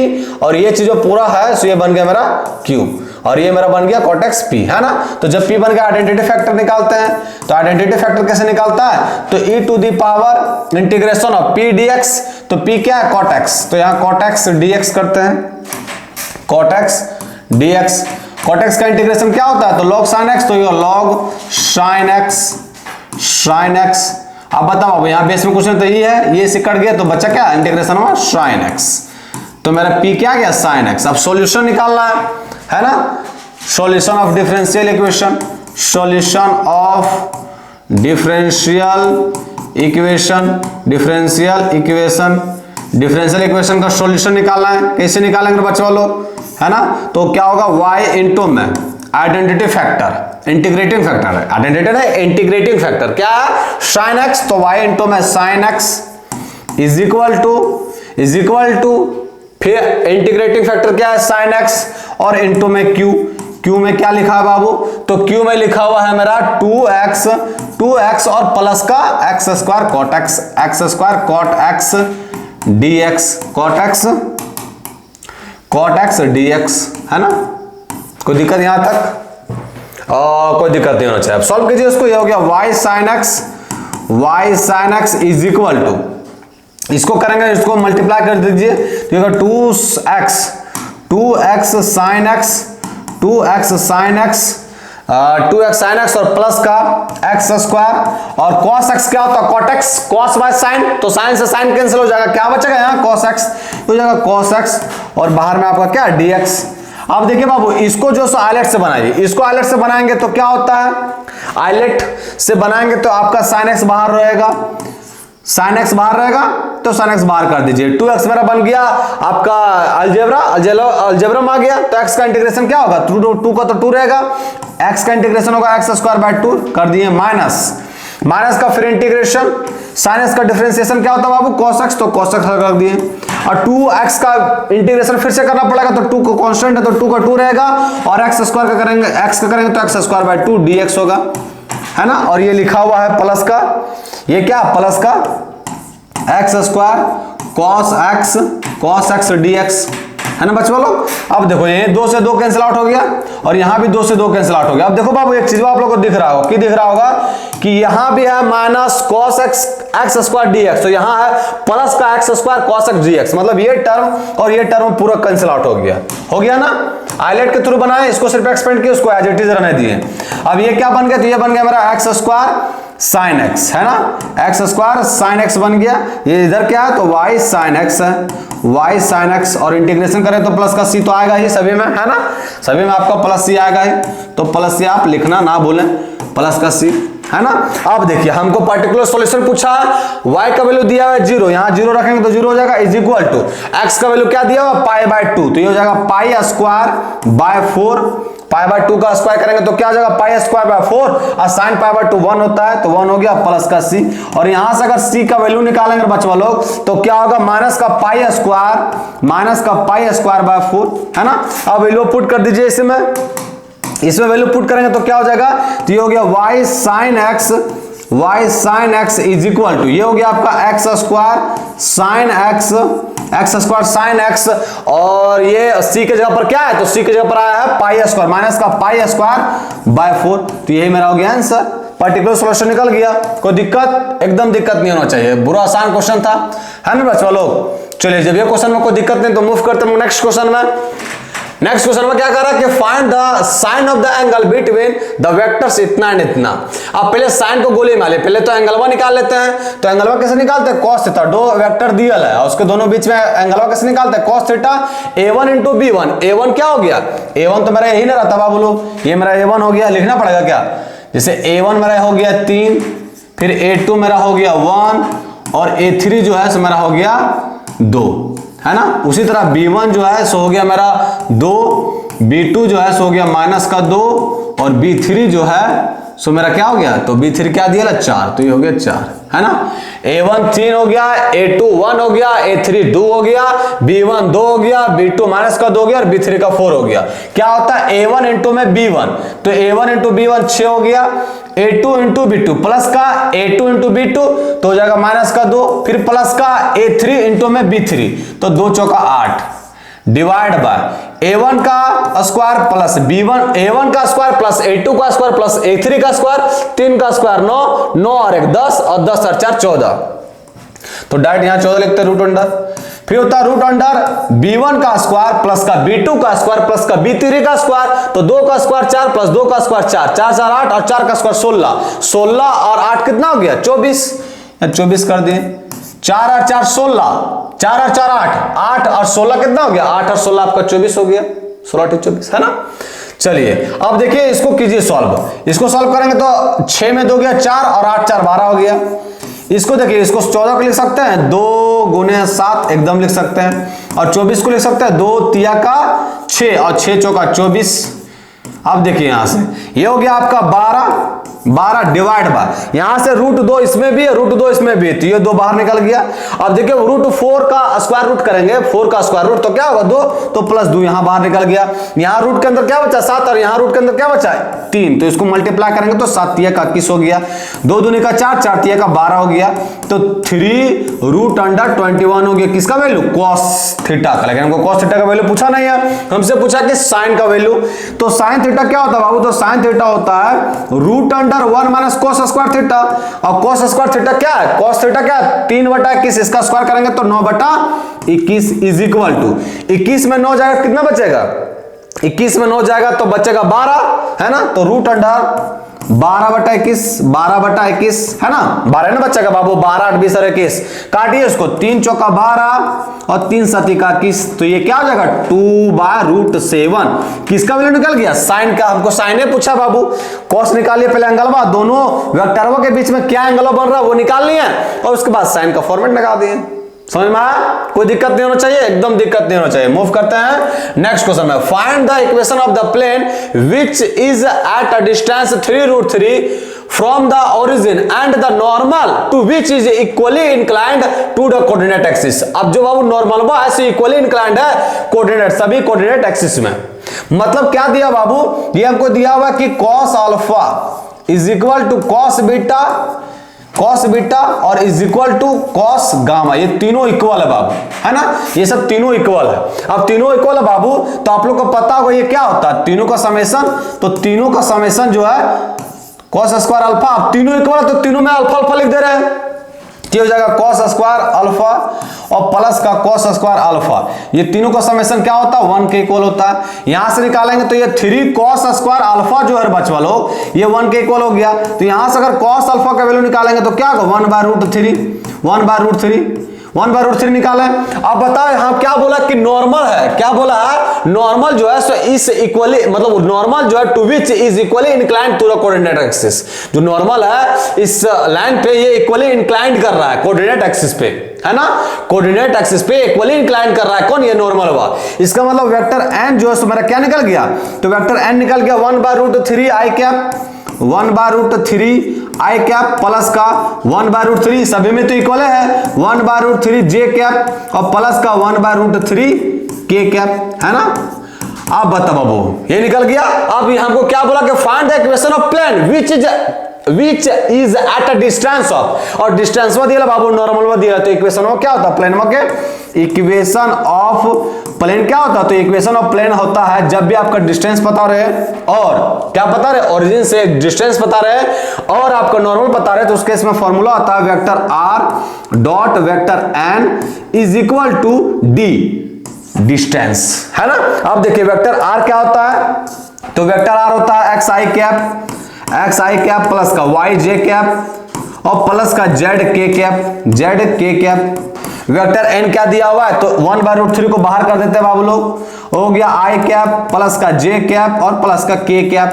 और ये चीज जो पूरा है सो ये बन गया मेरा q, और ये मेरा बन गया cot x p है ना। तो जब p बन गया आइडेंटिटी फैक्टर निकालते हैं, तो आइडेंटिटी फैक्टर कैसे निकालता है, तो e to the power integration of p dx, तो p क्या है cot x, तो यहाँ cot x dx करते हैं, cot x dx, cot x का इंटीग्रेशन क्या होता है, तो log sin x, तो ये log sin x, sin x। अब बताओ अब यहाँ बेस में कुछ नहीं तो ये है, ये से कट गया तो बचा क्या, इंटीग्रेशन हुआ sin x, तो मेरा p क्या गया sin x। अब सॉल्यूशन निकालना है ना, solution of differential equation, solution of differential equation, differential equation, differential equation का सॉल्यूशन निकालना है। कैसे निकालेंगे बच्चे वालों, है ना, तो क्या होगा y इंटू में आइडेंटिटी फैक्टर, इंटीग्रेटिंग फैक्टर है, आइडेंटिटी है इंटीग्रेटिंग फैक्टर क्या है sin x, तो y इंटू में sin x is equal to फिर इंटीग्रेटिंग फैक्टर क्या है sin x और इंटू में q में क्या लिखा है बाबू, तो q में लिखा हुआ है मेरा 2x और प्लस का x square cot x dx, cot x dx है ना। कोई दिक्कत यहां तक, कोई दिक्कत नहीं होना चाहिए। अब सॉल्व कीजिए इसको, ये हो गया y sin x is equal to, इसको करेंगे इसको मल्टीप्लाई कर दीजिए, तो ये 2x sin x और प्लस का x स्क्वायर, और cos x क्या होता है cot x, cos by sin, तो sin से sin कैंसिल हो जाएगा, क्या बचेगा यहाँ cos x हो जाएगा cos x, और बाहर में आपका क्या dx। अब देखिए बाबू इसको जो आइलेट से बनाइए, इसको आइलेट से बनाएंगे तो क्या होता है, आइलेट से बनाएंगे तो आपका sin x बाहर रहेगा, sin x बाहर रहेगा तो sin x बाहर कर दीजिए, 2x मेरा बन गया आपका अलजेब्रा में आ गया, तो x का इंटीग्रेशन क्या होगा, 2 का तो 2 रहेगा, x का इंटीग्रेशन होगा x स्क्वायर बाय 2 कर दिए माइनस का फिर इंटीग्रेशन, sin x का डिफरेंशिएशन क्या होता है बाबू cos x, तो cos x कर दिए, और 2x का इंटीग्रेशन फिर से करना पड़ेगा, तो 2 को कांस्टेंट है तो 2 का 2 रहेगा, और x स्क्वायर का करेंगे तो x स्क्वायर बाय 2 dx होगा, है ना। और ये लिखा हुआ है प्लस का, ये क्या प्लस का x square cos x dx है ना बच्चों लोग। अब देखो ये 2 से 2 कैंसिल आउट हो गया, और यहां भी 2 से 2 कैंसिल आउट हो गया। अब देखो बाबू एक चीज आप लोगों को दिख रहा होगा, कि दिख रहा होगा कि यहां भी है minus cos x square dx, तो यहां है प्लस का x square cos x dx, मतलब ये टर्म और ये टर्म पूरा कैंसिल आउट हो गया ना। आइलेट के थ्रू बनाए, इसको सिर्फ एक्सपेंड किया, उसको एज इट इज रहने दिए। अब ये क्या बन गया, तो ये बन गया मेरा x स्क्वायर sin x है ना, x स्क्वायर sin x बन गया, ये इधर क्या है तो y sin x है, y sin x, और इंटीग्रेशन करें तो प्लस का c तो आएगा ही सभी में, है ना, सभी में आपका प्लस c आएगा ही, तो प्लस c आप लिखना ना भूलें, प्लस का c है ना। अब देखिए हमको पर्टिकुलर सॉल्यूशन पूछा है, y का वैल्यू दिया हुआ है 0, यहाँ 0 रखेंगे तो 0 हो जाएगा, इज इक्वल टू x का वैल्यू क्या दिया हुआ पाई बाय 2, तो ये हो जाएगा pi square by 4, pi by 2 का स्क्वायर करेंगे तो क्या हो जाएगा पाई स्क्वायर बाय 4, और साइन पाई बाय 2 1 होता है, तो 1 हो गया प्लस का c, और यहां से अगर c का वैल्यू निकालेंगे बच्चों लोग तो क्या होगा माइनस का पाई स्क्वायर बाय 4 है ना। अब वैल्यू पुट कर दीजिए इसमें वैल्यू पुट करेंगे तो क्या हो जाएगा, तो ये हो गया y sin x is equal to, ये हो गया आपका x स्क्वायर sin x, और ये c के जगह पर क्या है, तो c के जगह पर आया है पाई स्क्वायर, माइनस का पाई स्क्वायर बाय 4, तो यही मेरा हो गया आंसर, पर्टिकुलर सॉल्यूशन निकल गया। कोई दिक्कत, एकदम दिक्कत नहीं होना चाहिए, बुरा आसान क्वेश्चन था, है ना बच्चों लोग। चलिए जब ये क्वेश्चन में कोई दिक्कत नहीं तो मूव करते हैं नेक्स्ट क्वेश्चन में। नेक्स्ट क्वेश्चन में क्या कर रहा है कि find the sine of the angle between the vectors इतना एंड इतना। अब पहले साइन को गोली में ले, पहले तो एंगलवा निकाल लेते हैं। तो एंगलवा कैसे निकालते हैं, cos थीटा, दो वेक्टर दिया है और उसके दोनों बीच में एंगलवा कैसे निकालते हैं, cos theta a1 into b1। a1 क्या हो गया, a1 तो मेरा यही ना रहता बाबू लोग, ये मेरा a1 हो गया, लिखना पड़ेगा क्या, जैसे a1 मेरा हो गया 3, फिर a2 मेरा हो गया 1, और a3 जो है सो मेरा हो गया 2, है ना। उसी तरह b1 जो है सो हो गया मेरा 2, b2 जो है सो हो गया माइनस का 2, और b3 जो है सो मेरा क्या हो गया, तो B3 क्या दिया 4, तो ये हो गया 4, है ना। A1 3 हो गया, A2 1 हो गया, A3 2 हो गया, B1 2 हो गया, B2 माइनस का 2 हो गया और B3 का 4 हो गया। क्या होता है A1 इंटू में B1, तो A1 इंटू B1 6 हो गया, A2 इंटू B2 प्लस का A2 इंटू B2 तो हो जाएगा माइनस का 2, फिर प्लस का A3 इंटू में B3 तो 2 चौका 8 डिवाइड बाय A1 का स्क्वायर प्लस B1 A1 का स्क्वायर प्लस A2 का स्क्वायर प्लस A3 का स्क्वायर, 3 का स्क्वायर 9, 9 और 1 10 और 10 और 4 14, तो डायरेक्ट यहां 14 लिखते हैं रूट अंडर। फिर होता है रूट अंडर B1 का स्क्वायर प्लस का B2 का स्क्वायर प्लस का B3 का स्क्वायर, तो 2 का स्क्वायर 4 प्लस 2 का स्क्वायर 4, 4 4 8 और 4 का स्क्वायर 16, 16 और 8 कितना हो गया 24, 24 कर दिए, 4 और 4 16, 4 और 4 8, 8 और 16 कितना हो गया 8 और 16 आपका 24 हो गया, 16 24, है ना। चलिए अब देखिए इसको कीजिए सॉल्व, इसको सॉल्व करेंगे तो 6 में 2 गया 4 और 8 4 12 हो गया। इसको देखिए, इसको 14 को लिख सकते हैं 2 गुने 7 एकदम लिख सकते हैं, और 24 को लिख सकते हैं 2 तिया का 6 और 6 चौका 24। अब देखिए यहां से ये हो गया आपका 12 डिवाइड बाय यहां से रूट 2 इसमें भी है, रूट 2 इसमें भी है, तो ये 2 बाहर निकल गया। अब देखिए रूट 4 का स्क्वायर रूट करेंगे, 4 का स्क्वायर रूट तो क्या होगा 2, तो प्लस 2 यहां बाहर निकल गया। यहां रूट के अंदर क्या बचा 7 और यहां रूट के अंदर क्या बचा 3, तो इसको मल्टीप्लाई करेंगे तो 7 तिया का 21 हो गया, 2 दूनी का 4, 4 तिया का 12 हो गया, तो 3 रूट अंडर 21 हो गया। किसका वैल्यू cos थीटा का, लेकिन हमको cos थीटा का वैल्यू पूछा नहीं है, हमसे पूछा कि sin का वैल्यू। तो sin थीटा क्या होता है बाबू, तो sin थीटा होता है root under 1 minus cos square theta, और cos स्क्वायर थीटा क्या है, cos थीटा क्या है 3/21, इसका स्क्वायर करेंगे तो 9/21 इज इक्वल टू 21 में 9 जाएगा कितना बचेगा, 21 में 9 जाएगा तो बचेगा 12, है ना। तो रूट अंडर 12/21 है ना, 12 ना बचेगा बाबू, 12 8 20 और 21 काटिए इसको, 3 चौका 12 और 3 7 21, तो ये क्या हो जाएगा 2/√7। किसका वैल्यू निकल गया, साइन का। हमको साइने पूछा बाबू, कॉस निकालिए पहले एंगलवा, दोनों वेक्टरों के बीच में क्या एंगल बन रहा है वो निकालनी है, और उसके बाद साइन का फॉर्मेट लगा दिए। समझ में आया, कोई दिक्कत नहीं होना चाहिए, एकदम दिक्कत नहीं होना चाहिए। मूव करते हैं नेक्स्ट क्वेश्चन में, find the equation of the plane which is at a distance 3√3 from the origin and the normal to which is equally inclined to the coordinate axis। अब जो बाबू नॉर्मल वो ऐसे इक्वली इंक्लाइंड है coordinate, सभी coordinate axis में। मतलब क्या दिया बाबू, ये हमको दिया हुआ कि cos alpha is equal to cos beta और is equal to cos gamma, ये तीनों इक्वल है बाबू, है ना, ये सब तीनों इक्वल है। अब तीनों इक्वल है बाबू, तो आप लोग को पता होगा ये क्या होता है, तीनों का समेशन, तो तीनों का समेशन जो है cos स्क्वायर अल्फा, अब तीनों इक्वल है तो तीनों में अल्फा अल्फा लिख दे रहे हैं, क्या हो जाएगा cos स्क्वायर अल्फा और प्लस का cos स्क्वायर अल्फा, ये तीनों का समेशन क्या होता है 1 के इक्वल होता है। यहां से निकालेंगे तो ये 3 cos स्क्वायर अल्फा जो है बचवा लोग, ये 1 के इक्वल हो गया। तो यहां से अगर cos अल्फा का वैल्यू निकालेंगे तो क्या होगा 1/√3 निकालें। अब बताओ यहां क्या बोला कि नॉर्मल है, क्या बोला है नॉर्मल जो है सो इस इक्वली, मतलब नॉर्मल जो है to which is equally inclined to the coordinate axis, जो नॉर्मल है इस लाइन पे ये इक्वली इंक्लाइंड कर रहा है कोऑर्डिनेट एक्सिस पे, है ना, कोऑर्डिनेट एक्सिस पे इक्वली इंक्लाइंड कर रहा है कौन, ये नॉर्मल हुआ। इसका मतलब वेक्टर n जो है सो मेरा क्या निकल गया, तो वेक्टर n निकल गया 1/√3 i cap, 1/√3 i cap plus का 1/√3, सभी में तो इक्वल है 1/√3 j कैप और प्लस का 1/√3 k कैप, है ना। अब बता बाबू ये निकल गया। अब हमको क्या बोला कि find the equation of plane which is at a distance of, और डिस्टेंस में दिया बाबू नॉर्मल में दिया, तो इक्वेशन में क्या होता है प्लेन में के इक्वेशन ऑफ प्लेन क्या होता है, तो इक्वेशन ऑफ प्लेन होता है जब भी आपका डिस्टेंस पता रहे और क्या पता रहे, ओरिजिन से डिस्टेंस पता रहे और आपका नॉर्मल पता रहे, तो उस केस में फॉर्मूला आता है vector r dot vector n is equal to d distance, है ना। अब देखिए वेक्टर r क्या होता है, तो वेक्टर r होता है xi कैप प्लस का yj कैप और प्लस का zk कैप। वेक्टर n क्या दिया हुआ है, तो 1/√3 को बाहर कर देते हैं बाबू लोग, हो गया i कैप प्लस का j कैप और प्लस का k कैप।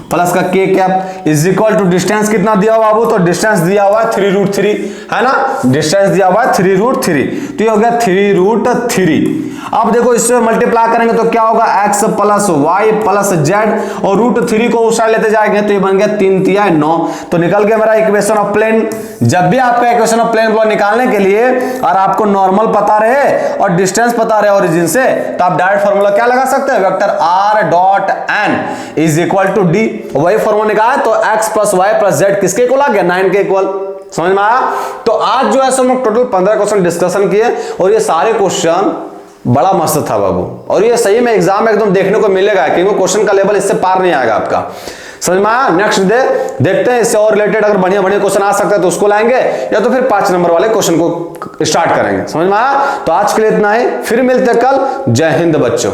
प्लस का k cap is equal to distance कितना दिया हुआ बाबू, तो डिस्टेंस दिया हुआ है 3√3 है ना, डिस्टेंस दिया हुआ है 3√3, तो ये हो गया 3√3। अब देखो इससे मल्टीप्लाई करेंगे तो क्या होगा, x plus y plus z और √3 को उस साइड लेते जाएंगे तो ये बन गया 3 तिया 9, तो निकल गया मेरा इक्वेशन ऑफ प्लेन। जब भी आपका इक्वेशन ऑफ प्लेन निकालने के लिए और आपको नॉर्मल पता रहे और डिस्टेंस पता रहे ओरिजिन से, तो आप डायरेक्ट फॉर्मूला क्या लगा सकते हैं, vector r dot n is equal to d, वही फॉर्मूला निकाला तो x plus y plus z किसके इक्वल आ गया, 9 के इक्वल। समझ में आया। तो आज जो है हम लोग टोटल 15 क्वेश्चन डिस्कशन किए और ये सारे क्वेश्चन बड़ा मस्त था बाबू, और ये सही में एग्जाम में एकदम देखने को मिलेगा क्योंकि क्वेश्चन का लेवल इससे पार नहीं आएगा आपका। समझ में आया। नेक्स्ट देखते हैं इससे और रिलेटेड अगर बढ़िया बढ़िया क्वेश्चन आ सकता है तो उसको लाएंगे, या तो फिर 5 नंबर वाले क्वेश्चन को स्टार्ट करेंगे। समझ में आया। तो आज के लिए इतना ही, फिर मिलते हैं कल। जय हिंद बच्चों।